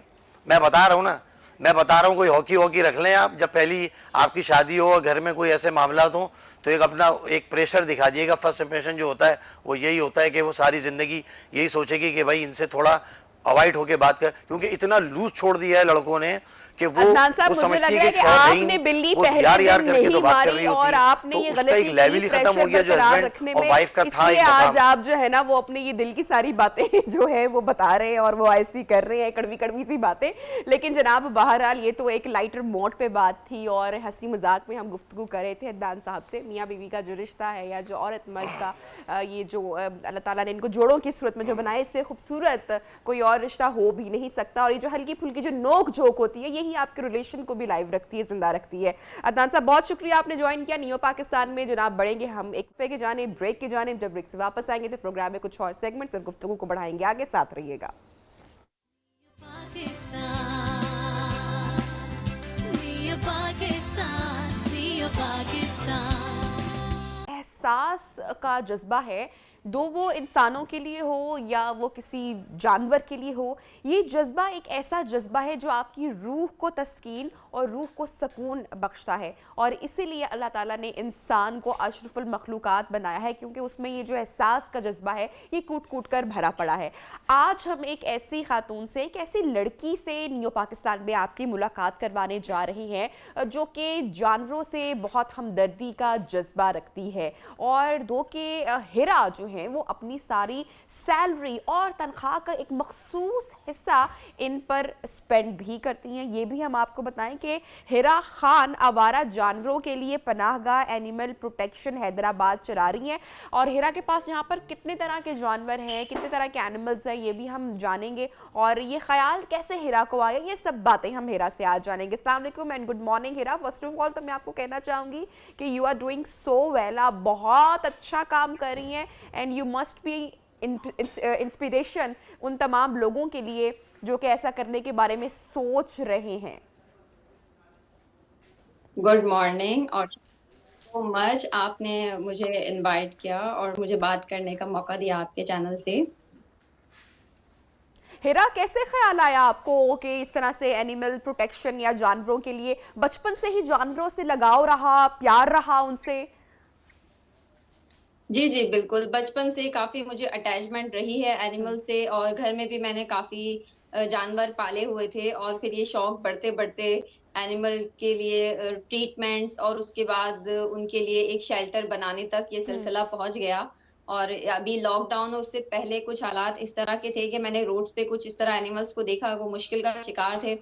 मैं बता रहा हूँ ना, मैं बता रहा हूँ, कोई हॉकी रख लें आप। जब पहली आपकी शादी हो और घर में कोई ऐसे मामला हो तो एक अपना एक प्रेशर दिखा दिएगा। फर्स्ट इंप्रेशन जो होता है वो यही होता है कि वो सारी ज़िंदगी यही सोचेगी कि भाई इनसे थोड़ा अवॉइड होके बात कर, क्योंकि इतना लूज छोड़ दिया है लड़कों ने कि वो समझती है कि आपने बिल्ली पहले यार दिन करके नहीं तो बात कर मारी रही होती और है, आपने तो ये उसका गलती एक लेवल ही खत्म हो गया जो हस्बैंड और वाइफ का था। इसलिए आज आप जो है ना वो अपने ये दिल की सारी बातें जो है वो बता रहे हैं और वो ऐसी कर रहे हैं कड़वी सी बातें। लेकिन जनाब बहरहाल ये तो एक लाइटर मोड पे बात थी और हंसी मजाक में हम गुफ्तगू कर रहे थे अदनान साहब से। मियाँ बीवी का जो रिश्ता है या जो औरत मर्द का ये जो अल्लाह ताला ने इनको जोड़ों की सूरत में जो बनाए, इससे खूबसूरत कोई और रिश्ता हो भी नहीं सकता। और ये जो हल्की फुल्की जो नोक झोंक होती है यही आपके रिलेशन को भी लाइव रखती है, जिंदा रखती है। अदनान साहब बहुत शुक्रिया आपने ज्वाइन किया नियो पाकिस्तान में। जनाब बढ़ेंगे हम एक पे के जाने ब्रेक के जाने, जब ब्रेक से वापस आएंगे तो प्रोग्राम में कुछ और सेगमेंट्स और गुफ्तगू को बढ़ाएंगे आगे, साथ रहिएगा। एहसास का जज्बा है, दो वो इंसानों के लिए हो या वो किसी जानवर के लिए हो, ये जज्बा एक ऐसा जज्बा है जो आपकी रूह को तस्कीन और रूह को सुकून बख्शता है। और इसीलिए अल्लाह ताला ने इंसान को अशरफुल मखलूकात बनाया है, क्योंकि उसमें ये जो एहसास का जज्बा है ये कूट कूट कर भरा पड़ा है। आज हम एक ऐसी खातून से, एक ऐसी लड़की से नियो पाकिस्तान में आपकी मुलाकात करवाने जा रहे हैं जो कि जानवरों से बहुत हमदर्दी का जज्बा रखती है। और दो के हिरा जो हैं वो अपनी सारी सैलरी और तनख्वाह का एक मखसूस हिस्सा इन पर स्पेंड भी करती हैं। ये भी हम आपको बताएं कि हिरा खान आवारा जानवरों के लिए पनाहगाह एनिमल प्रोटेक्शन हैदराबाद चला रही हैं। और हिरा के पास यहाँ पर कितने तरह के जानवर हैं, कितने तरह के एनिमल्स हैं, ये भी हम जानेंगे। और ये ख्याल कैसे हिरा को आया, ये सब बातें हम हिरा से आज जानेंगे। अस्सलाम वालेकुम and good morning Hira. First of all तो मैं आपको कहना चाहूँगी कि you are doing so well, आप बहुत अच्छा काम कर रही हैं and you must be inspiration उन तमाम लोगों के लिए जो कि ऐसा करने के बारे में सोच रहे हैं। गुड मॉर्निंग और सो मच आपने मुझे इनवाइट किया और मुझे बात करने का मौका दिया आपके चैनल से। हिरा, कैसे ख्याल आया आपको कि इस तरह से एनिमल प्रोटेक्शन या जानवरों के लिए, बचपन से ही जानवरों से लगाव रहा, प्यार रहा उनसे? जी जी बिल्कुल, बचपन से काफी मुझे अटैचमेंट रही है एनिमल से और घर में भी मैंने काफी जानवर पाले हुए थे। और फिर ये शौक बढ़ते बढ़ते एनिमल के लिए ट्रीटमेंट्स और उसके बाद उनके लिए एक शेल्टर बनाने तक ये सिलसिला पहुंच गया। और अभी लॉकडाउन उससे पहले कुछ हालात इस तरह के थे कि मैंने रोड्स पे कुछ इस तरह एनिमल्स को देखा, वो मुश्किल का शिकार थे।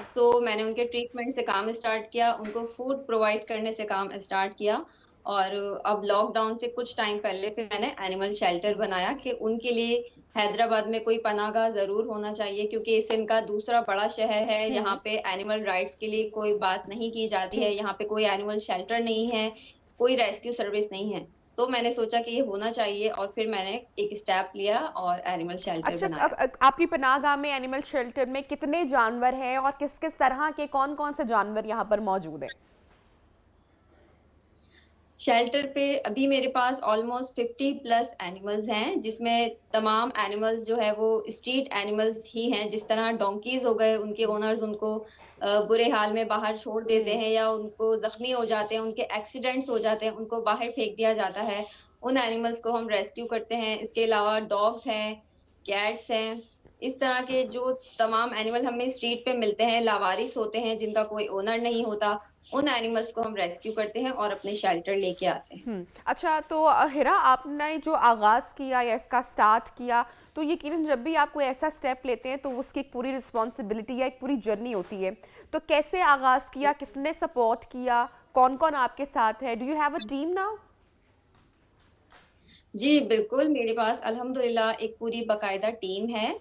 सो मैंने उनके ट्रीटमेंट से काम स्टार्ट किया, उनको फूड प्रोवाइड करने से काम स्टार्ट किया और अब लॉकडाउन से कुछ टाइम पहले फिर मैंने एनिमल शेल्टर बनाया कि उनके लिए हैदराबाद में कोई पनाहगाह ज़रूर होना चाहिए, क्योंकि सिंध का दूसरा बड़ा शहर है, यहाँ पे एनिमल राइट्स के लिए कोई बात नहीं की जाती है, यहाँ पे कोई एनिमल शेल्टर नहीं है, कोई रेस्क्यू सर्विस नहीं है। तो मैंने सोचा कि ये होना चाहिए और फिर मैंने एक स्टेप लिया और एनिमल शेल्टर अच्छा, बनाया। आपकी पनाहगाह में एनिमल शेल्टर में कितने जानवर हैं और किस किस तरह के कौन कौन से जानवर यहाँ पर मौजूद हैं? शेल्टर पे अभी मेरे पास ऑलमोस्ट 50 प्लस एनिमल्स हैं, जिसमें तमाम एनिमल्स जो है वो स्ट्रीट एनिमल्स ही हैं। जिस तरह डोंकीज हो गए, उनके ओनर्स उनको बुरे हाल में बाहर छोड़ देते हैं या उनको जख्मी हो जाते हैं, उनके एक्सीडेंट्स हो जाते हैं, उनको बाहर फेंक दिया जाता है, उन एनिमल्स को हम रेस्क्यू करते हैं। इसके अलावा डॉग्स हैं, कैट्स हैं, इस तरह के जो तमाम एनिमल हमें स्ट्रीट पे मिलते हैं, लावारिस होते हैं, जिनका कोई ओनर नहीं होता, उन एनिमल्स को हम रेस्क्यू करते हैं और अपने शेल्टर लेके आते हैं। अच्छा, तो हिरा, आपने जो आगाज़ किया या इसका स्टार्ट किया, तो यकीनन जब भी आप कोई ऐसा स्टेप लेते हैं तो उसकी एक पूरी रिस्पॉन्सिबिलिटी या एक पूरी जर्नी होती है। तो कैसे आगाज़ किया, किसने सपोर्ट किया, कौन कौन आपके साथ है? Do you have a team now? जी, बिल्कुल, मेरे पास अल्हम्दुलिल्लाह एक पूरी बाकायदा टीम है।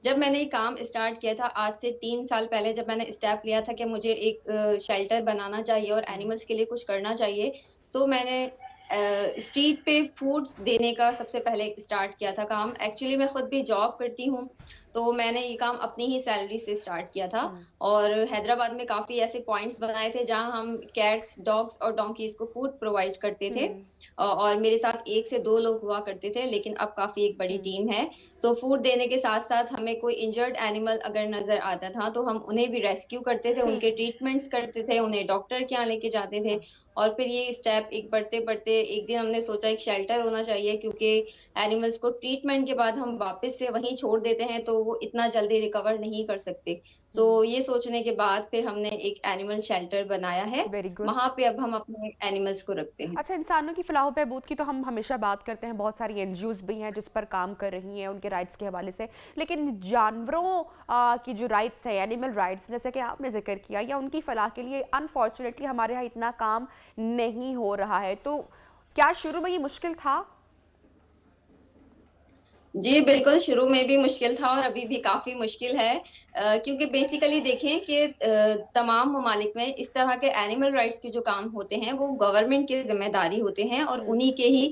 जब मैंने ये काम स्टार्ट किया था आज से 3 साल पहले, जब मैंने स्टेप लिया था कि मुझे एक शेल्टर बनाना चाहिए और एनिमल्स के लिए कुछ करना चाहिए, सो मैंने स्ट्रीट पे फूड्स देने का सबसे पहले स्टार्ट किया था काम। एक्चुअली मैं खुद भी जॉब करती हूँ, तो मैंने ये काम अपनी ही सैलरी से स्टार्ट किया था और हैदराबाद में काफ़ी ऐसे पॉइंट्स बनाए थे जहाँ हम कैट्स, डॉग्स और डोंकीज़ को फूड प्रोवाइड करते थे। और मेरे साथ 1 से 2 लोग हुआ करते थे, लेकिन अब काफ़ी एक बड़ी टीम है। सो फूड देने के साथ-साथ हमें कोई इंजर्ड एनिमल अगर नज़र आता था, तो हम उन्हें भी रेस्क्यू करते थे, उनके ट्रीटमेंट्स करते थे, उन्हें डॉक्टर के यहाँ लेके जाते थे और फिर ये स्टेप एक बढ़ते-बढ़ते एक दिन हमने सोचा एक शेल्टर होना चाहिए, क्योंकि एनिमल्स को ट्रीटमेंट के बाद हम वापस से वहीं छोड़ देते हैं, तो वो इतना जल्दी रिकवर नहीं कर सकते। सो ये सोचने के बाद फिर हमने एक एनिमल शेल्टर बनाया है, वेरी गुड। वहाँ पे अब हम अपने एनिमल्स को रखते हैं। अच्छा, इंसानों की फलाह व बहबूद की तो हम हमेशा बात करते हैं, बहुत सारी एनजीओज़ भी हैं जिस पर काम कर रही हैं उनके राइट्स के हवाले से, लेकिन जानवरों की जो राइट्स है, एनिमल राइट्स, जैसे कि आपने जिक्र किया, या उनकी फलाह के लिए अनफॉर्चुनेटली हमारे यहाँ इतना काम नहीं हो रहा है। तो क्या शुरू में ये मुश्किल था? जी, बिल्कुल, शुरू में भी मुश्किल था और अभी भी काफ़ी मुश्किल है, क्योंकि बेसिकली देखें कि तमाम ममालिक में इस तरह के एनिमल राइट्स के जो काम होते हैं, वो गवर्नमेंट की ज़िम्मेदारी होते हैं और उन्हीं के ही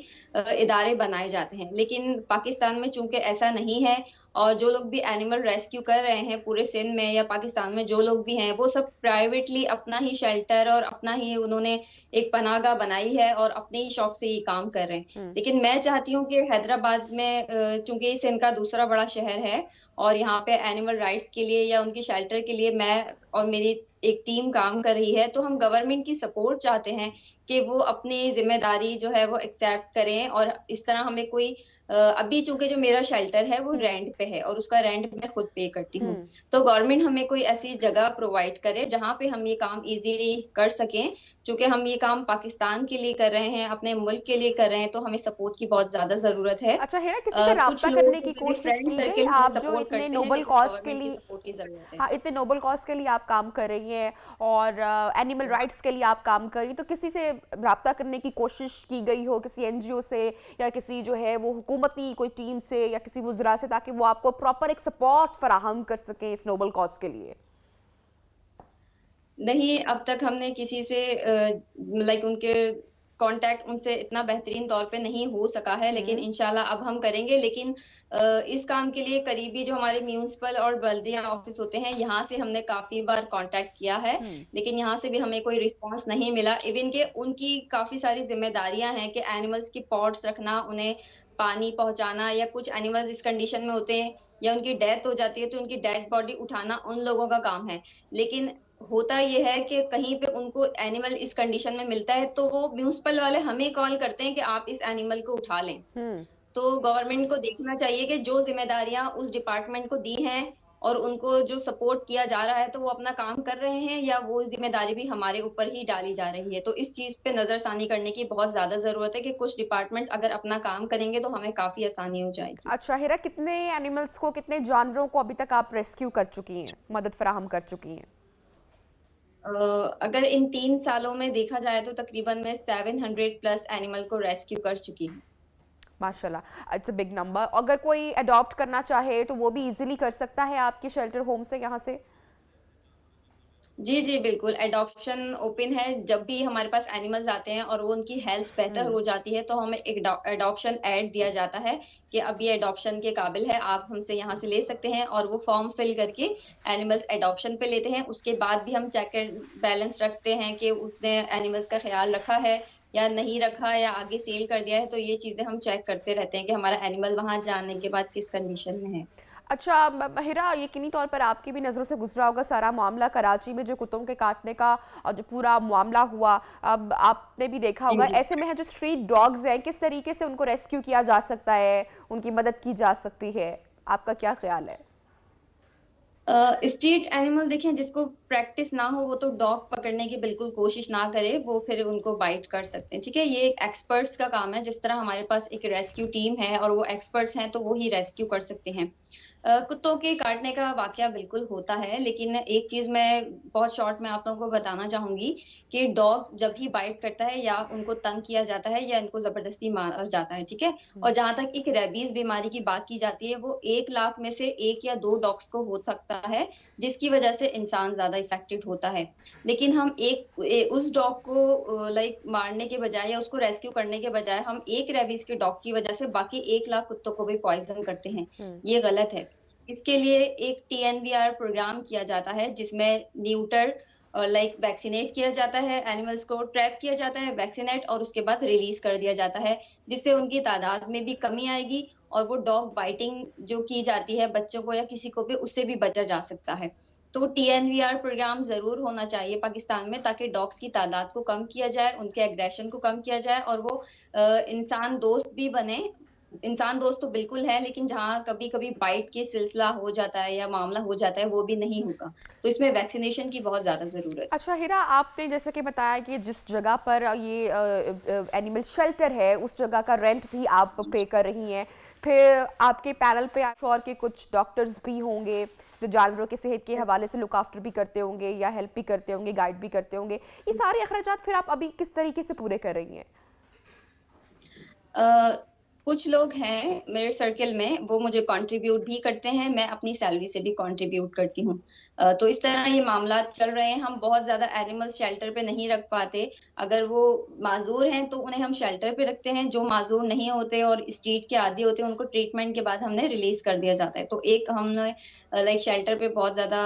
इदारे बनाए जाते हैं। लेकिन पाकिस्तान में चूँकि ऐसा नहीं है और जो लोग भी एनिमल रेस्क्यू कर रहे हैं पूरे सिंध में या पाकिस्तान में जो लोग भी हैं, वो सब प्राइवेटली अपना ही शेल्टर और अपना ही उन्होंने एक पनाहगाह बनाई है और अपने ही शौक से ये काम कर रहे हैं। लेकिन मैं चाहती हूँ कि हैदराबाद में चूँकि सिंध का दूसरा बड़ा शहर है और यहाँ पे एनिमल राइट्स के लिए या उनकी शेल्टर के लिए मैं और मेरी एक टीम काम कर रही है, तो हम गवर्नमेंट की सपोर्ट चाहते हैं कि वो अपनी ज़िम्मेदारी जो है वो एक्सेप्ट करें और इस तरह हमें कोई अभी चूँकि जो मेरा शेल्टर है वो रेंट पे है और उसका रेंट मैं खुद पे करती हूँ। तो गवर्नमेंट हमें कोई ऐसी जगह प्रोवाइड करे जहाँ पे हम ये काम इज़िली कर सकें। चूँकि हम ये काम पाकिस्तान के लिए कर रहे हैं, अपने मुल्क के लिए कर रहे हैं, तो हमें सपोर्ट की बहुत ज़्यादा ज़रूरत है। अच्छा हिरा, किसी से कुछ राब्ता लोग करने की मेरे कोशिश फ्रेंड की गई? सर्किल आप जो सपोर्ट इतने करते हैं, नोबल लेकिन कॉज के गवर्नमेंट की लिए, सपोर्ट की ज़रूरत है। हाँ, इतने नोबल कॉज के लिए आप काम कर रही हैं और एनिमल राइट्स के लिए आप काम कर रही हैं, तो किसी से राब्ता करने की कोशिश की गई हो, किसी एनजीओ से या किसी जो है वो हुकूमती कोई टीम से या किसी वुज़रा से, ताकि वो आपको प्रॉपर एक सपोर्ट फराहम कर सकें इस नोबल कॉज के लिए? नहीं, अब तक हमने किसी से लाइक उनके कांटेक्ट उनसे इतना बेहतरीन तौर पे नहीं हो सका है, लेकिन इंशाल्लाह अब हम करेंगे। लेकिन इस काम के लिए करीबी जो हमारे म्यूनिसिपल और बल्दिया ऑफिस होते हैं, यहाँ से हमने काफ़ी बार कांटेक्ट किया है, लेकिन यहाँ से भी हमें कोई रिस्पॉन्स नहीं मिला। इवन के उनकी काफ़ी सारी ज़िम्मेदारियाँ हैं कि एनिमल्स की पॉट्स रखना, उन्हें पानी पहुँचाना या कुछ एनिमल्स इस कंडीशन में होते हैं या उनकी डेथ हो जाती है, तो उनकी डेड बॉडी उठाना उन लोगों का काम है। लेकिन होता ये है कि कहीं पे उनको एनिमल इस कंडीशन में मिलता है, तो वो म्युनिसिपल वाले हमें कॉल करते हैं कि आप इस एनिमल को उठा लें। तो गवर्नमेंट को देखना चाहिए कि जो ज़िम्मेदारियाँ उस डिपार्टमेंट को दी हैं, और उनको जो सपोर्ट किया जा रहा है तो वो अपना काम कर रहे हैं या वो ज़िम्मेदारी भी हमारे ऊपर ही डाली जा रही है। तो इस चीज़ पे नज़रसानी करने की बहुत ज़्यादा ज़रूरत है कि कुछ डिपार्टमेंट्स अगर अपना काम करेंगे तो हमें काफ़ी आसानी हो जाएगी। अच्छा हिरा, कितने एनिमल्स को, कितने जानवरों को अभी तक आप रेस्क्यू कर चुकी हैं, मदद फराहम कर चुकी हैं? अगर इन 3 सालों में देखा जाए तो तकरीबन मैं 700 प्लस एनिमल को रेस्क्यू कर चुकी हूँ। माशाल्लाह, इट्स अ बिग नंबर। अगर कोई अडॉप्ट करना चाहे तो वो भी इजीली कर सकता है आपके शेल्टर होम से, यहाँ से? जी, जी, बिल्कुल, एडॉप्शन ओपन है। जब भी हमारे पास एनिमल्स आते हैं और वो उनकी हेल्थ बेहतर हो जाती है, तो हमें एक एडॉप्शन ऐड दिया जाता है कि अब ये एडॉप्शन के काबिल है, आप हमसे यहाँ से ले सकते हैं और वो फॉर्म फिल करके एनिमल्स एडॉप्शन पे लेते हैं। उसके बाद भी हम चेक एंड बैलेंस रखते हैं कि उसने एनिमल्स का ख़्याल रखा है या नहीं रखा या आगे सेल कर दिया है, तो ये चीज़ें हम चेक करते रहते हैं कि हमारा एनिमल वहाँ जाने के बाद किस कंडीशन में है। अच्छा हिरा, यकीनी तौर पर आपकी भी नज़रों से गुजरा होगा सारा मामला कराची में जो कुत्तों के काटने का और जो पूरा मामला हुआ, अब आपने भी देखा होगा। ऐसे में है जो स्ट्रीट डॉग्स हैं, किस तरीके से उनको रेस्क्यू किया जा सकता है, उनकी मदद की जा सकती है, आपका क्या ख्याल है? स्ट्रीट एनिमल देखें, जिसको प्रैक्टिस ना हो वो तो डॉग पकड़ने की बिल्कुल कोशिश ना करे, वो फिर उनको बाइट कर सकते हैं, ठीक है? ये एक एक्सपर्ट्स का काम है, जिस तरह हमारे पास एक रेस्क्यू टीम है और वो एक्सपर्ट्स हैं तो वो ही रेस्क्यू कर सकते हैं। कुत्तों के काटने का वाकया बिल्कुल होता है, लेकिन एक चीज़ मैं बहुत शॉर्ट में आप लोगों को बताना चाहूँगी कि डॉग्स जब भी बाइट करता है या उनको तंग किया जाता है या इनको ज़बरदस्ती मारा जाता है, ठीक है? और जहाँ तक एक रेबीज़ बीमारी की बात की जाती है, वो 1 लाख में से 1 या 2 डॉग्स को हो सकता है, जिसकी वजह से इंसान ज़्यादा इफ़ेक्टेड होता है। लेकिन हम उस डॉग को लाइक मारने के बजाय या उसको रेस्क्यू करने के बजाय हम एक रेबीज़ के डॉग की वजह से बाकी 1 लाख कुत्तों को भी पॉइज़न करते हैं। ये गलत है। इसके लिए एक टीएनवीआर प्रोग्राम किया जाता है, जिसमें न्यूटर लाइक वैक्सीनेट किया जाता है, एनिमल्स को ट्रैप किया जाता है, वैक्सीनेट और उसके बाद रिलीज कर दिया जाता है, जिससे उनकी तादाद में भी कमी आएगी और वो डॉग बाइटिंग जो की जाती है बच्चों को या किसी को भी, उससे भी बचा जा सकता है। तो टीएनवीआर प्रोग्राम ज़रूर होना चाहिए पाकिस्तान में, ताकि डॉग्स की तादाद को कम किया जाए, उनके एग्रेशन को कम किया जाए और वो इंसान दोस्त भी बने। इंसान दोस्त तो बिल्कुल है, लेकिन जहाँ कभी-कभी बाइट के सिलसिला हो जाता है या मामला हो जाता है, वो भी नहीं होगा। तो इसमें वैक्सीनेशन की बहुत ज़्यादा ज़रूरत है। अच्छा हिरा, आपने जैसे कि बताया कि जिस जगह पर ये एनिमल शेल्टर है उस जगह का रेंट भी आप पे कर रही हैं, फिर आपके पैनल पे श्योर के कुछ डॉक्टर्स भी होंगे जो जानवरों के सेहत के हवाले से लुक आफ्टर भी करते होंगे या हेल्प भी करते होंगे, गाइड भी करते होंगे। ये सारे अखराजात फिर आप अभी किस तरीके से पूरे कर रही हैं? कुछ लोग हैं मेरे सर्किल में, वो मुझे कंट्रीब्यूट भी करते हैं, मैं अपनी सैलरी से भी कंट्रीब्यूट करती हूँ। तो इस तरह ये मामला चल रहे हैं। हम बहुत ज़्यादा एनिमल्स शेल्टर पे नहीं रख पाते। अगर वो माज़ूर हैं तो उन्हें हम शेल्टर पे रखते हैं, जो माज़ूर नहीं होते और स्ट्रीट के आदी होते हैं उनको ट्रीटमेंट के बाद हमने रिलीज़ कर दिया जाता है। तो एक हमने लाइक शेल्टर पे बहुत ज़्यादा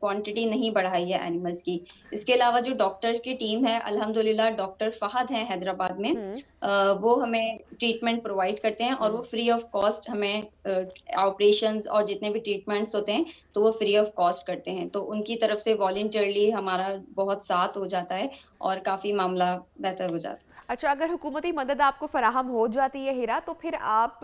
क्वांटिटी नहीं बढ़ाई है एनिमल्स की। इसके अलावा जो डॉक्टर की टीम है, अल्हम्दुलिल्लाह डॉक्टर फ़हद हैं हैदराबाद में, वो हमें ट्रीटमेंट प्रोवाइड करते हैं और वो फ्री ऑफ कॉस्ट हमें ऑपरेशंस और जितने भी ट्रीटमेंट्स होते हैं तो वो फ्री ऑफ कॉस्ट करते हैं। तो उनकी तरफ से वॉलंटियरली हमारा बहुत साथ हो जाता है और काफ़ी मामला बेहतर हो जाता है। अच्छा, अगर हुकूमती मदद आपको फराहम हो जाती है हिरा, तो फिर आप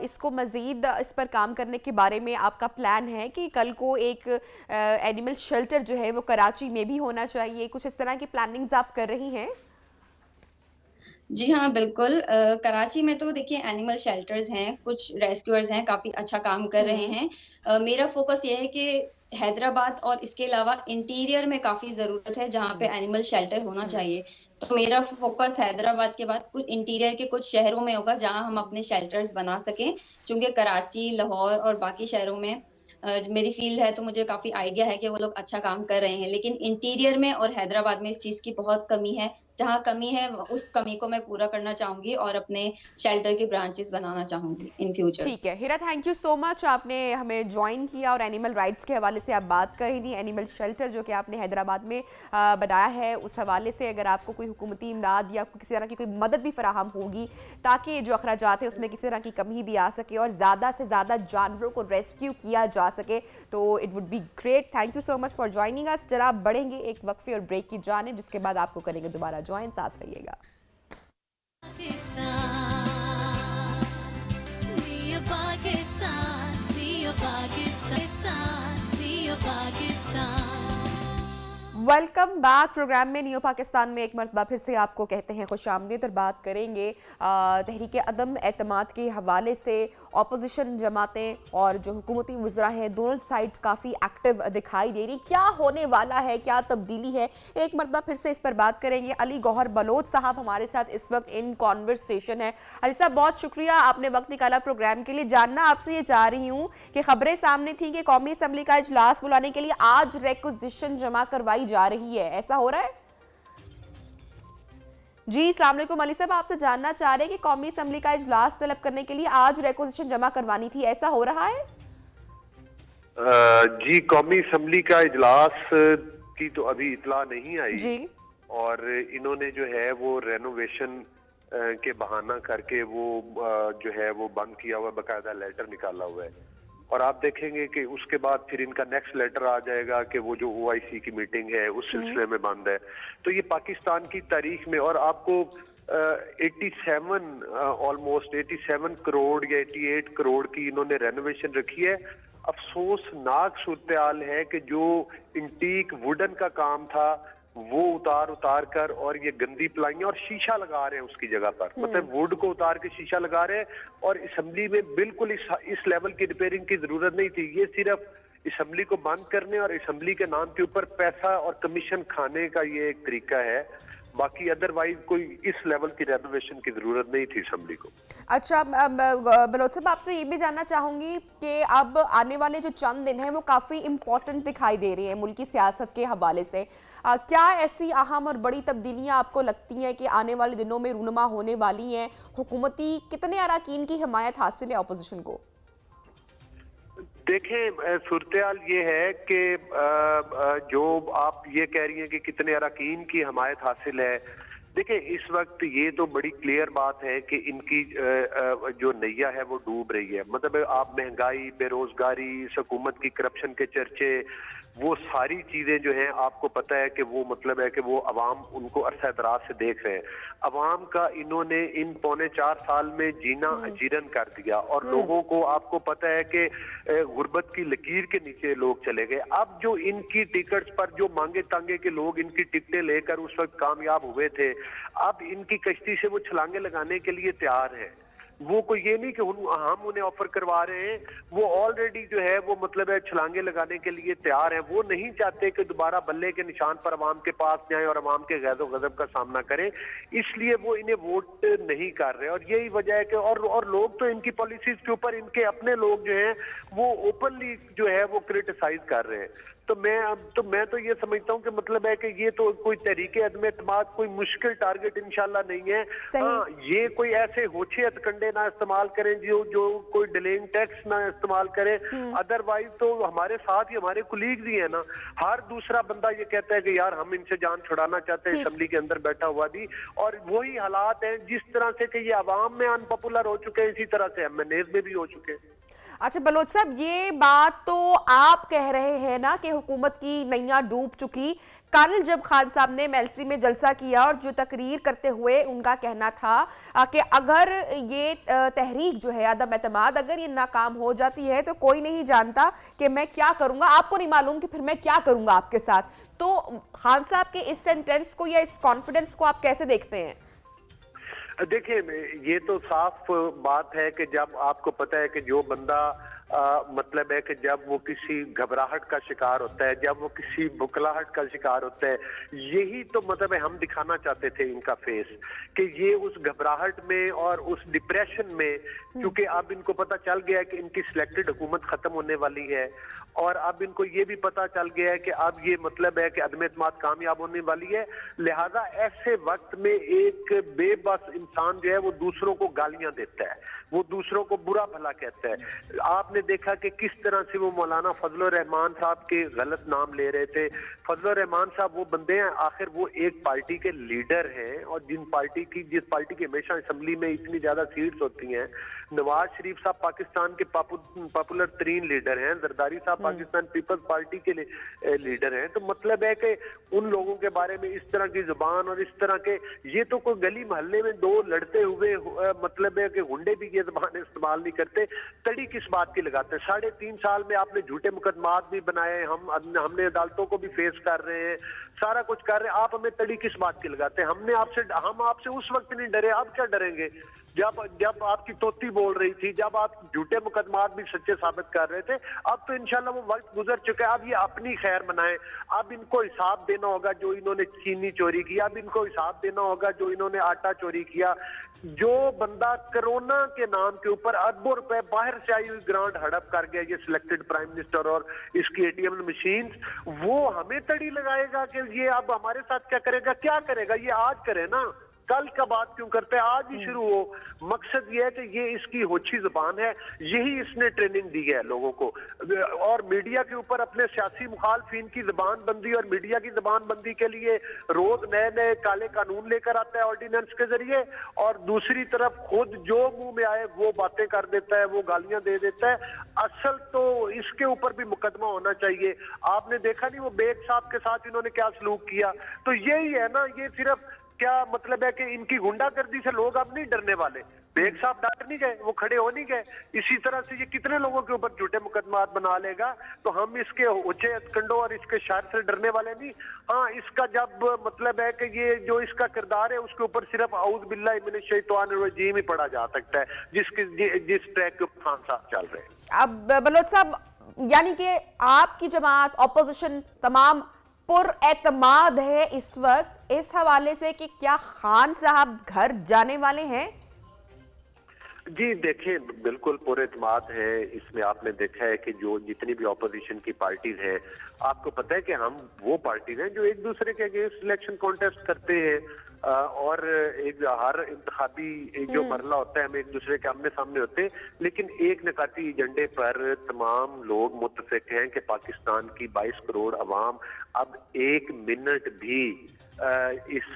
इसको मज़ीद इस पर काम करने के बारे में आपका प्लान है कि कल को एक एनिमल शेल्टर जो है वो कराची में भी होना चाहिए, कुछ इस तरह की प्लानिंग्स आप कर रही हैं? जी हाँ, बिल्कुल। कराची में तो देखिए एनिमल शेल्टर्स हैं, कुछ रेस्क्यूअर्स हैं, काफ़ी अच्छा काम कर रहे हैं। मेरा फ़ोकस ये है कि हैदराबाद और इसके अलावा इंटीरियर में काफ़ी ज़रूरत है, जहाँ पे एनिमल शेल्टर होना चाहिए। तो मेरा फ़ोकस हैदराबाद के बाद कुछ इंटीरियर के कुछ शहरों में होगा, जहाँ हम अपने शेल्टर्स बना सकें। चूँकि कराची, लाहौर और बाकी शहरों में मेरी फ़ील्ड है, तो मुझे काफ़ी आइडिया है कि वो लोग अच्छा काम कर रहे हैं। लेकिन इंटीरियर में और हैदराबाद में इस चीज़ की बहुत कमी है। जहाँ कमी है, उस कमी को मैं पूरा करना चाहूँगी और अपने शेल्टर के ब्रांचेस बनाना चाहूँगी इन फ्यूचर। ठीक है हिरा, थैंक यू सो मच, आपने हमें ज्वाइन किया और एनिमल राइट्स के हवाले से आप बात कर रही थी। एनिमल शेल्टर जो कि आपने हैदराबाद में बनाया है, उस हवाले से अगर आपको कोई हुकूमती इमदाद या किसी तरह की कोई मदद भी फराहम होगी ताकि जो अखराजात है उसमें किसी तरह की कमी भी आ सके और ज़्यादा से ज़्यादा जानवरों को रेस्क्यू किया जा सके, तो it would be great. Thank you so much for joining us. जरा आप बढ़ेंगे एक वक्फे और ब्रेक की जानिब, जिसके बाद आपको करेंगे दोबारा ज्वाइन, साथ रहिएगा। Pakistan, Pakistan. Welcome back program में न्यू पाकिस्तान में एक मरतबा फिर से आपको कहते हैं खुशामदीद और बात करेंगे तहरीक अदम एतमाद के हवाले से। अपोजिशन जमातें और जो हुकूमती वज़रा हैं दोनों साइड्स काफ़ी एक्टिव दिखाई दे रही। क्या होने वाला है, क्या तब्दीली है, एक मरतबा फिर से इस पर बात करेंगे। अली गौहर बलोच साहब हमारे साथ इस वक्त इन कॉन्वर्सेशन है। अली साहब बहुत शुक्रिया, आपने वक्त निकाला प्रोग्राम के लिए। जानना आपसे ये चाह रही हूँ कि खबरें सामने थी कि कौमी असम्बली का इजलास बुलाने के लिए आज रिक्विजिशन जमा करवाई जा रही है, ऐसा हो रहा है? जी अस्सलाम वालेकुम। अली साहब आपसे जानना चाह रहे हैं कि कौमी असम्बली का इजलास तलब करने के लिए आज रिक्विजिशन जमा करवानी थी, ऐसा हो रहा है? जी कौमी असम्बली का इजलास की तो अभी इतला नहीं आई जी। और इन्होंने जो है वो रेनोवेशन के बहाना करके वो जो है वो बंद किया हुआ, बकायदा लेटर निकाला हुआ है और आप देखेंगे कि उसके बाद फिर इनका नेक्स्ट लेटर आ जाएगा कि वो जो OIC की मीटिंग है उस सिलसिले में बंद है। तो ये पाकिस्तान की तारीख में, और आपको 87 ऑलमोस्ट 87 करोड़ या 88 करोड़ की इन्होंने रेनोवेशन रखी है। अफसोसनाक सूरत-ए-हाल है कि जो इंटीक वुडन का काम था वो उतार कर और ये गंदी प्लाइयां और शीशा लगा रहे हैं उसकी जगह पर, मतलब वुड को उतार के शीशा लगा रहे हैं और असम्बली में बिल्कुल इस लेवल की रिपेयरिंग की जरूरत नहीं थी। ये सिर्फ असम्बली को बंद करने और असम्बली के नाम के ऊपर पैसा और कमीशन खाने का ये एक तरीका है, बाकी अदरवाइज कोई इस लेवल की रेनोवेशन की जरूरत नहीं थी असम्बली को। अच्छा, बलोच साहब आपसे ये भी जानना चाहूंगी कि अब आने वाले जो चंद दिन हैं वो काफी इम्पोर्टेंट दिखाई दे रही हैं मुल्की सियासत के हवाले से। क्या ऐसी अहम और बड़ी तब्दीलियां आपको लगती हैं कि आने वाले दिनों में रूनुमा होने वाली हैं? हुकूमती कितने अरकान की हिमायत हासिल है अपोजिशन को? देखें, सूरत-ए-हाल ये है कि जो आप ये कह रही हैं कि कितने अरकान की हमायत हासिल है, देखिए इस वक्त ये तो बड़ी क्लियर बात है कि इनकी जो नैया है वो डूब रही है। मतलब आप महंगाई, बेरोजगारी, हुकूमत की करप्शन के चर्चे, वो सारी चीजें जो हैं आपको पता है कि वो मतलब है कि वो अवाम उनको अरसा दराज से देख रहे हैं। अवाम का इन्होंने इन 3.25 साल में जीना अजीरन कर दिया और लोगों को आपको पता है कि गुर्बत की लकीर के नीचे लोग चले गए। अब जो इनकी टिकट्स पर जो मांगे तांगे के लोग इनकी टिकटें लेकर उस वक्त कामयाब हुए थे, अब इनकी कश्ती से वो छलांगे लगाने के लिए तैयार है। वो कोई ये नहीं कि हम उन्हें ऑफर करवा रहे हैं, वो ऑलरेडी जो है वो मतलब है छलांगे लगाने के लिए तैयार है। वो नहीं चाहते कि दोबारा बल्ले के निशान पर अवाम के पास जाएं और अवाम के गैज़ो गज़ब का सामना करें, इसलिए वो इन्हें वोट नहीं कर रहे। और यही वजह है कि और लोग तो इनकी पॉलिसीज के ऊपर, इनके अपने लोग जो हैं वो ओपनली जो है वो क्रिटिसाइज कर रहे हैं। तो मैं तो ये समझता हूँ कि मतलब है कि ये तो कोई तहरीके अदम एतमाद कोई मुश्किल टारगेट इंशाल्लाह नहीं है। हाँ, ये कोई ऐसे होछे हथकंडे ना इस्तेमाल करें जो कोई डिलेइंग टैक्स ना इस्तेमाल करें। अदरवाइज तो हमारे साथ ही हमारे कुलीग भी है ना, हर दूसरा बंदा ये कहता है कि यार हम इनसे जान छुड़ाना चाहते हैं, असेंबली के अंदर बैठा हुआ भी। और वही हालात हैं जिस तरह से कि ये अवाम में अनपॉपुलर हो चुके हैं, इसी तरह से MNAs में भी हो चुके हैं। अच्छा बलोच साहब, ये बात तो आप कह रहे हैं ना कि हुकूमत की नैया डूब चुकी। कल जब खान साहब ने MLC में जलसा किया और जो तकरीर करते हुए उनका कहना था कि अगर ये तहरीक जो है अदम एतमाद अगर ये नाकाम हो जाती है तो कोई नहीं जानता कि मैं क्या करूंगा, आपको नहीं मालूम कि फिर मैं क्या करूंगा आपके साथ। तो खान साहब के इस सेंटेंस को या इस कॉन्फिडेंस को आप कैसे देखते हैं? देखिए, ये तो साफ बात है कि जब आपको पता है कि जो बंदा मतलब है कि जब वो किसी घबराहट का शिकार होता है, जब वो किसी बुखलाहट का शिकार होता है, यही तो मतलब है हम दिखाना चाहते थे इनका फेस कि ये उस घबराहट में और उस डिप्रेशन में, क्योंकि अब इनको पता चल गया है कि इनकी सिलेक्टेड हुकूमत खत्म होने वाली है और अब इनको ये भी पता चल गया है कि अब ये मतलब है कि अदम एतमाद कामयाब होने वाली है। लिहाजा ऐसे वक्त में एक बेबस इंसान जो है वो दूसरों को गालियां देता है, वो दूसरों को बुरा भला कहता है। आपने देखा कि किस तरह से वो मौलाना फजलुर रहमान साहब के गलत नाम ले रहे थे। फजलुर रहमान साहब वो बंदे हैं, आखिर वो एक पार्टी के लीडर हैं और जिस पार्टी की हमेशा असेंबली में इतनी ज्यादा सीट्स होती हैं। नवाज शरीफ साहब पाकिस्तान के पॉपुलर तरीन लीडर हैं, जरदारी साहब पाकिस्तान पीपल्स पार्टी के लीडर हैं। तो मतलब है कि उन लोगों के बारे में इस तरह की जुबान और इस तरह के, ये तो कोई गली मोहल्ले में दो लड़ते हुए मतलब है कि गुंडे भी ये ज़बान इस्तेमाल नहीं करते, तड़ी किस बात की लगाते हैं? 3.5 साल में आपने झूठे मुकदमात भी बनाए, हमने अदालतों को भी फेस कर रहे हैं, सारा कुछ कर रहे हैं, आप हमें तड़ी किस बात की लगाते हैं? हम आपसे उस वक्त नहीं डरे, अब क्या डरेंगे? जब आपकी तोती बोल रही थी, जब आप झूठे मुकदमात भी सच्चे साबित कर रहे थे। अब तो इंशाल्लाह वो वक्त गुजर चुका है, अब ये अपनी खैर मनाएं। अब इनको हिसाब देना होगा जो इन्होंने चीनी चोरी किया, अब इनको हिसाब देना होगा जो इन्होंने आटा चोरी किया। जो बंदा कोरोना के नाम के ऊपर अरबों रुपए बाहर से आई हुई ग्रांट हड़प कर गया, ये सिलेक्टेड प्राइम मिनिस्टर और इसकी एटीएम मशीन, वो हमें तड़ी लगाएगा कि ये अब हमारे साथ क्या करेगा? क्या करेगा? ये आज करे ना, कल का बात क्यों करते हैं? आज ही शुरू हो। मकसद ये है कि ये इसकी होछी जुबान है, यही इसने ट्रेनिंग दी है लोगों को। और मीडिया के ऊपर अपने सियासी मुखालफिन की जुबान बंदी और मीडिया की जुबान बंदी के लिए रोज नए नए काले कानून लेकर आता है ऑर्डिनेंस के जरिए, और दूसरी तरफ खुद जो मुंह में आए वो बातें कर देता है, वो गालियां दे देता है। असल तो इसके ऊपर भी मुकदमा होना चाहिए। आपने देखा नहीं वो बेग साहब के साथ इन्होंने क्या सलूक किया? तो यही है ना, ये सिर्फ क्या मतलब है कि इनकी गुंडागर्दी से लोग अब नहीं डरने वाले। बेग साहब डर नहीं गए, वो खड़े हो नहीं गए। इसी तरह से ये कितने लोगों के ऊपर झूठे मुकदमात बना लेगा, तो हम इसके ऊंचे हथकंडों और इसके शर से डरने वाले नहीं। हाँ, इसका जब मतलब है कि ये जो इसका किरदार है उसके ऊपर सिर्फ औज़ बिल्लाहि मिनश शैतानिर रजीम ही पढ़ा जा सकता है, जिस ट्रैक के ऊपर खान साहब चल रहे हैं। अब बलोच साहब, यानी कि आपकी जमात, ऑपोजिशन तमाम पुरएतमाद है इस वक्त इस हवाले से कि क्या खान साहब घर जाने वाले हैं? जी देखिए, बिल्कुल पुरएतमाद है। इसमें आपने देखा है कि जो जितनी भी ऑपोजिशन की पार्टीज हैं, आपको पता है कि हम वो पार्टीज हैं जो एक दूसरे के अगेंस्ट इलेक्शन कॉन्टेस्ट करते हैं, और एक हर इंतखाबी एक जो मरला होता है हम एक दूसरे के आमने सामने होते हैं, लेकिन एक निकाती एजेंडे पर तमाम लोग मुत्तफिक हैं कि पाकिस्तान की 22 करोड़ अवाम अब एक मिनट भी इस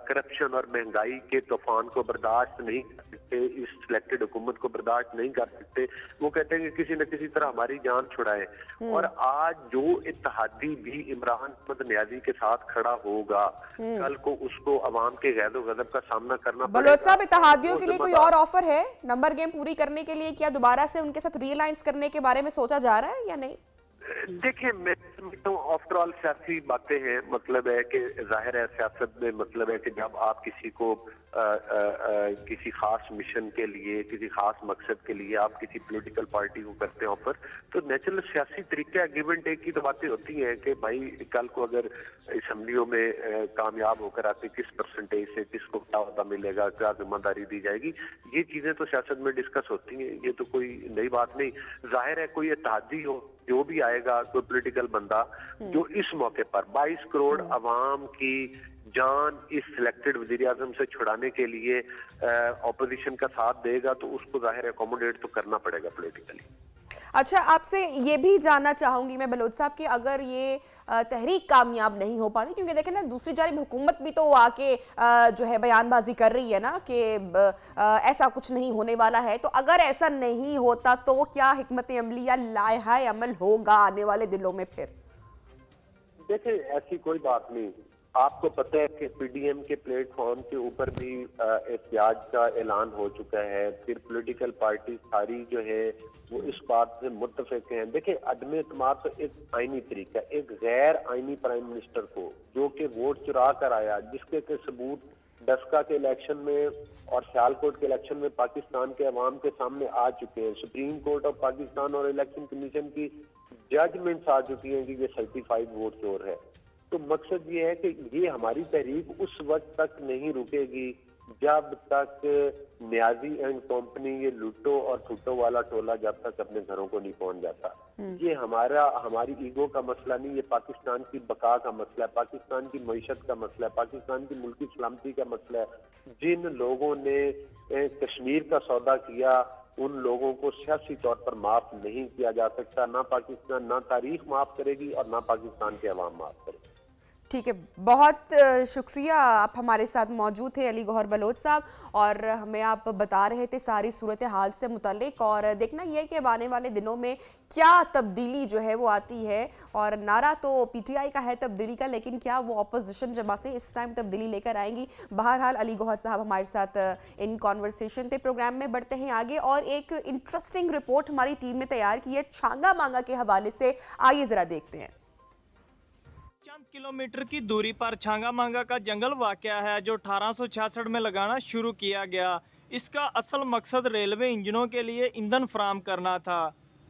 करप्शन और महंगाई के तूफान को बर्दाश्त नहीं कर सकते, इस सिलेक्टेड हुकूमत को बर्दाश्त नहीं कर सकते। वो कहते हैं कि किसी न किसी तरह हमारी जान छुड़ाए। और आज जो इत्तेहादी भी इमरान अहमद नियाज़ी के साथ खड़ा होगा, कल को उसको अवाम के गैज़ो गज़ब का सामना करना पड़ेगा। बलोच साहब, इत्तेहादियों के लिए कोई और ऑफर है नंबर गेम पूरी करने के लिए? क्या दोबारा से उनके साथ रियलाइंस करने के बारे में सोचा जा रहा है या नहीं? देखिए, मैं समझता हूँ आफ्टर ऑल सियासी बातें हैं। मतलब है कि जाहिर है सियासत में मतलब है कि जब आप किसी को किसी खास मिशन के लिए, किसी खास मकसद के लिए आप किसी पॉलिटिकल पार्टी को करते हैं ऑफर, तो नेचुरल सियासी तरीका गिव एंड टेक की तो बातें होती हैं कि भाई कल को अगर असम्बलियों में कामयाब होकर आते किस परसेंटेज से किसको क्या अहदा मिलेगा, क्या जिम्मेदारी दी जाएगी, ये चीजें तो सियासत में डिस्कस होती हैं। ये तो कोई नई बात नहीं। जाहिर है कोई इत्तेहादी हो, जो भी आएगा, कोई पॉलिटिकल बंदा जो इस मौके पर 22 करोड़ अवाम की जान इस सिलेक्टेड वजीर आजम से छुड़ाने के लिए ऑपोजिशन का साथ देगा, तो उसको जाहिर है अकोमोडेट तो करना पड़ेगा पॉलिटिकली। अच्छा, आपसे ये भी जानना चाहूंगी मैं बलोच साहब कि अगर ये तहरीक कामयाब नहीं हो पाती, क्योंकि देखें ना दूसरी जानिब हुकूमत भी तो आके जो है बयानबाजी कर रही है ना कि ऐसा कुछ नहीं होने वाला है, तो अगर ऐसा नहीं होता तो क्या हिकमत अमली या लायहा अमल होगा आने वाले दिनों में? फिर देखिए, ऐसी कोई बात नहीं। आपको पता है कि पीडीएम के प्लेटफॉर्म के ऊपर भी एहतियाज का ऐलान हो चुका है। फिर पॉलिटिकल पार्टी सारी जो है वो इस बात से मुत्तफिक हैं। देखिए, अदम एतमाद तो एक आईनी तरीका, एक गैर आईनी प्राइम मिनिस्टर को जो कि वोट चुरा कर आया, जिसके के सबूत डस्का के इलेक्शन में और सियालकोट के इलेक्शन में पाकिस्तान के अवाम के सामने आ चुके हैं। सुप्रीम कोर्ट ऑफ पाकिस्तान और इलेक्शन कमीशन की जजमेंट्स आ चुकी हैं कि ये सर्टिफाइड वोट चोर है। तो मकसद ये है कि ये हमारी तहरीक उस वक्त तक नहीं रुकेगी जब तक नियाजी एंड कंपनी, ये लूटो और फूटो वाला टोला जब तक अपने घरों को नहीं पहुंच जाता। ये हमारी ईगो का मसला नहीं, ये पाकिस्तान की बका का मसला है, पाकिस्तान की मईशत का मसला है, पाकिस्तान की मुल्की सलामती का मसला है। जिन लोगों ने कश्मीर का सौदा किया, उन लोगों को सियासी तौर पर माफ नहीं किया जा सकता। ना पाकिस्तान, ना तारीख माफ करेगी और ना पाकिस्तान के अवाम माफ करेगी। ठीक है, बहुत शुक्रिया, आप हमारे साथ मौजूद थे अली गौहर बलोच साहब, और हमें आप बता रहे थे सारी सूरत हाल से मुतल्लिक। और देखना ये है कि अब आने वाले दिनों में क्या तब्दीली जो है वो आती है। और नारा तो पीटीआई का है तब्दीली का, लेकिन क्या वो अपोजिशन जमातें इस टाइम तब्दीली लेकर आएंगी? बहरहाल अली गौहर साहब हमारे साथ इन कॉन्वर्सेशन थे। प्रोग्राम में बढ़ते हैं आगे और एक इंटरेस्टिंग रिपोर्ट हमारी टीम ने तैयार की है छांगा मांगा के हवाले से, आइए ज़रा देखते हैं। चंद किलोमीटर की दूरी पर छांगा मांगा का जंगल वाक़या है जो 1866 में लगाना शुरू किया गया। इसका असल मकसद रेलवे इंजनों के लिए ईंधन फराहम करना था।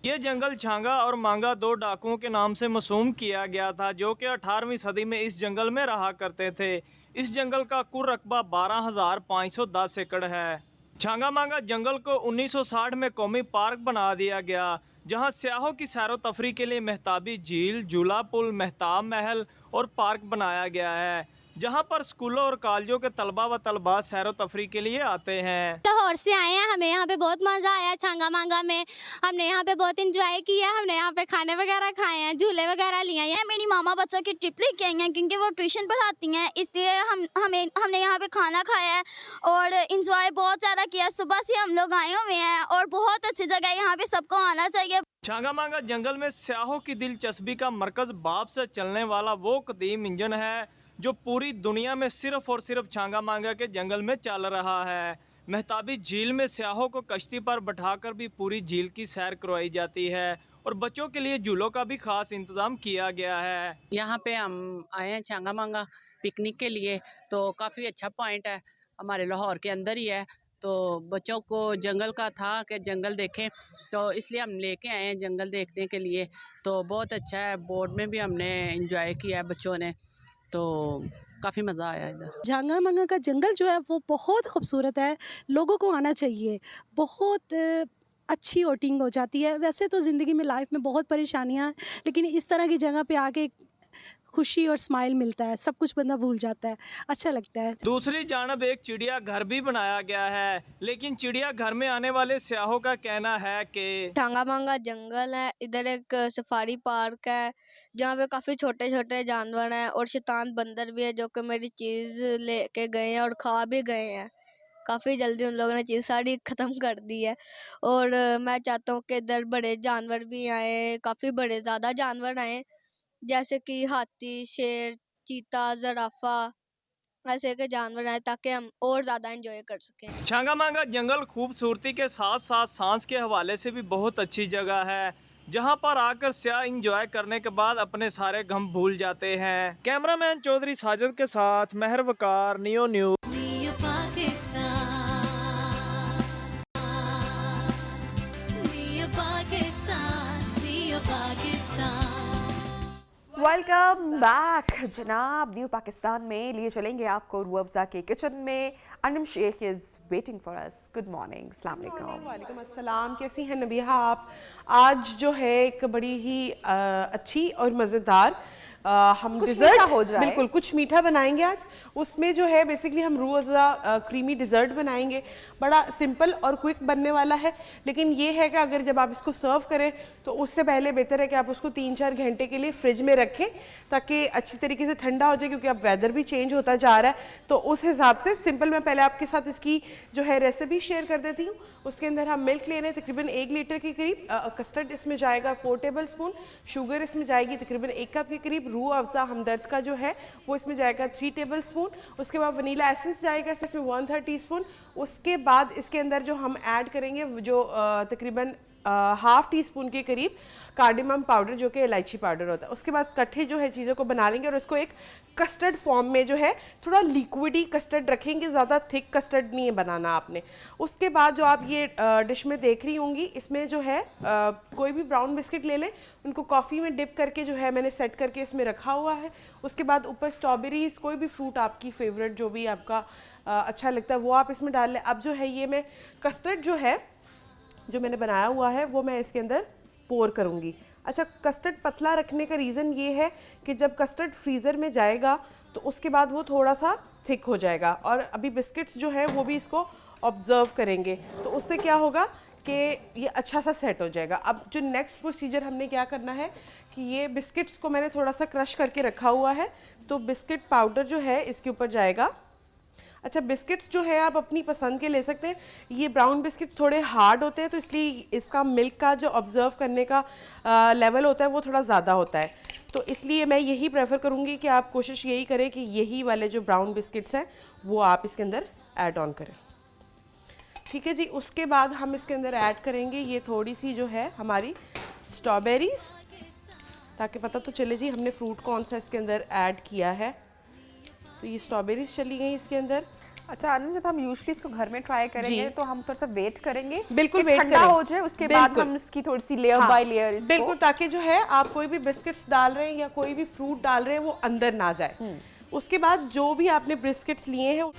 ये जंगल छांगा और मांगा दो डाकुओं के नाम से मसूम किया गया था जो कि 18वीं सदी में इस जंगल में रहा करते थे। इस जंगल का कुल रकबा 12,510 एकड़ है। छांगा मांगा जंगल को 1960 में कौमी पार्क बना दिया गया, जहां सयाहों की सैरो तफरी के लिए मेहताबी झील, झूला पुल, मेहताब महल और पार्क बनाया गया है, जहां पर स्कूलों और कॉलेजों के तलबा व तलबा सैरो तफरी के लिए आते हैं। लाहौर से आए हैं, हमें यहाँ पे बहुत मज़ा आया। छांगा मांगा में हमने यहाँ पे बहुत इंजॉय किया, हमने यहाँ पे खाने वगैरह खाए हैं, झूले वगैरह लिए हैं। मेरी मामा बच्चों की ट्रिप लेके आई हैं क्योंकि वो ट्यूशन पढ़ाती हैं, इसलिए हमने यहाँ पे खाना खाया है और इंजॉय बहुत ज़्यादा किया। सुबह से हम लोग आए हुए हैं और बहुत अच्छी जगह है, यहाँ पे सबको आना चाहिए। छांगा मांगा जंगल में सयाहों की दिलचस्पी का मरकज बाप से चलने वाला वो कदीम इंजन है जो पूरी दुनिया में सिर्फ और सिर्फ छांगा मांगा के जंगल में चल रहा है। मेहताबी झील में सयाहों को कश्ती पर बैठाकर भी पूरी झील की सैर करवाई जाती है और बच्चों के लिए झूलों का भी खास इंतजाम किया गया है। यहाँ पे हम आए हैं छांगा मांगा पिकनिक के लिए, तो काफ़ी अच्छा पॉइंट है, हमारे लाहौर के अंदर ही है। तो बच्चों को जंगल का था कि जंगल देखें, तो इसलिए हम लेके आए हैं जंगल देखने के लिए। तो बहुत अच्छा है, बोर्ड में भी हमने एंजॉय किया है बच्चों ने, तो काफ़ी मज़ा आया इधर। छांगा मांगा का जंगल जो है वो बहुत खूबसूरत है, लोगों को आना चाहिए। बहुत अच्छी आउटिंग हो जाती है। वैसे तो ज़िंदगी में लाइफ में बहुत परेशानियां हैं, लेकिन इस तरह की जगह पे आके खुशी और स्माइल मिलता है, सब कुछ बंदा भूल जाता है, अच्छा लगता है। दूसरी जानब एक चिड़िया घर भी बनाया गया है, लेकिन चिड़िया घर में आने वाले सयाहों का कहना है कि छांगा मांगा जंगल है, इधर एक सफारी पार्क है जहाँ पे काफ़ी छोटे छोटे जानवर हैं और शैतान बंदर भी है जो कि मेरी चीज़ लेके गए हैं और खा भी गए हैं। काफ़ी जल्दी उन लोगों ने चीज़ सारी ख़त्म कर दी है और मैं चाहता हूँ कि इधर बड़े जानवर भी आए, काफ़ी बड़े ज़्यादा जानवर आए, जैसे कि हाथी, शेर, चीता, ज़राफ़ा, ऐसे के जानवर आए ताकि हम और ज़्यादा एंजॉय कर सकें। छांगा मांगा जंगल खूबसूरती के साथ साथ सांस के हवाले से भी बहुत अच्छी जगह है, जहां पर आकर सयाह इंजॉय करने के बाद अपने सारे गम भूल जाते हैं। कैमरामैन चौधरी साजिद के साथ Mehar Waqar, Neo News. Welcome back जनाब। न्यू पाकिस्तान में लिए चलेंगे आपको रूह अफ़ज़ा के किचन में। Anam Sheikh is waiting for us. Good morning. अस्सलाम वालेकुम। वालेकुम अस्सलाम। कैसी हैं नबिहा आप? आज जो है एक बड़ी ही अच्छी और मज़ेदार हम डिज़र्ट, बिल्कुल कुछ मीठा बनाएंगे आज। उसमें जो है बेसिकली हम रूह अफ़ज़ा क्रीमी डिज़र्ट बनाएंगे। बड़ा सिंपल और क्विक बनने वाला है, लेकिन ये है कि अगर जब आप इसको सर्व करें तो उससे पहले बेहतर है कि आप उसको 3-4 घंटे के लिए फ्रिज में रखें ताकि अच्छी तरीके से ठंडा हो जाए, क्योंकि अब वेदर भी चेंज होता जा रहा है। तो उस हिसाब से सिंपल मैं पहले आपके साथ इसकी जो है रेसिपी शेयर कर देती हूँ। उसके अंदर हम मिल्क ले रहे हैं तकरीबन 1 लीटर के करीब, कस्टर्ड इसमें जाएगा 4 टेबल स्पून, शुगर इसमें जाएगी तकरीबन 1 कप के करीब, रूह अफ़ज़ा हमदर्द का जो है वो इसमें जाएगा 3 टेबल स्पून, उसके बाद वनीला एसेंस जाएगा इसमें 1/3 टीस्पून। उसके बाद इसके अंदर जो हम ऐड करेंगे जो तकरीबन ½ टीस्पून के करीब कार्डिमम पाउडर जो कि इलायची पाउडर होता है। उसके बाद इकट्ठे जो है चीज़ों को बना लेंगे और उसको एक कस्टर्ड फॉर्म में जो है थोड़ा लिक्विडी कस्टर्ड रखेंगे, ज़्यादा थिक कस्टर्ड नहीं है बनाना आपने। उसके बाद जो आप ये डिश में देख रही होंगी इसमें जो है कोई भी ब्राउन बिस्किट ले लें, उनको कॉफ़ी में डिप करके जो है मैंने सेट करके इसमें रखा हुआ है। उसके बाद ऊपर स्ट्रॉबेरीज, कोई भी फ्रूट आपकी फेवरेट जो भी आपका अच्छा लगता है वो आप इसमें डाल लें। अब जो है ये मैं कस्टर्ड जो है जो मैंने बनाया हुआ है वो मैं इसके अंदर पोर करूँगी। अच्छा, कस्टर्ड पतला रखने का रीज़न ये है कि जब कस्टर्ड फ्रीज़र में जाएगा तो उसके बाद वो थोड़ा सा थिक हो जाएगा और अभी बिस्किट्स जो है वो भी इसको ऑब्ज़र्व करेंगे, तो उससे क्या होगा कि ये अच्छा सा सेट हो जाएगा। अब जो नेक्स्ट प्रोसीजर हमने क्या करना है कि ये बिस्किट्स को मैंने थोड़ा सा क्रश करके रखा हुआ है, तो बिस्किट पाउडर जो है इसके ऊपर जाएगा। अच्छा, बिस्किट्स जो है आप अपनी पसंद के ले सकते हैं। ये ब्राउन बिस्किट थोड़े हार्ड होते हैं, तो इसलिए इसका मिल्क का जो ऑब्जर्व करने का लेवल होता है वो थोड़ा ज़्यादा होता है, तो इसलिए मैं यही प्रेफर करूँगी कि आप कोशिश यही करें कि यही वाले जो ब्राउन बिस्किट्स हैं वो आप इसके अंदर ऐड ऑन करें। ठीक है जी। उसके बाद हम इसके अंदर ऐड करेंगे ये थोड़ी सी जो है हमारी स्ट्रॉबेरीज, ताकि पता तो चले जी हमने फ्रूट कौन सा इसके अंदर ऐड किया है। तो ये स्ट्रॉबेरीज चली गई इसके अंदर। अच्छा आनंद, जब हम यूजुअली इसको घर में ट्राई करेंगे तो हम थोड़ा सा वेट करेंगे, बिल्कुल कि वेट ठंडा करें, हो जाए, उसके बाद हम इसकी थोड़ी सी लेयर बाय लेयर इसको बिल्कुल, ताकि जो है आप कोई भी बिस्किट्स डाल रहे हैं या कोई भी फ्रूट डाल रहे हैं वो अंदर ना जाए। उसके बाद जो भी आपने बिस्किट्स लिए हैं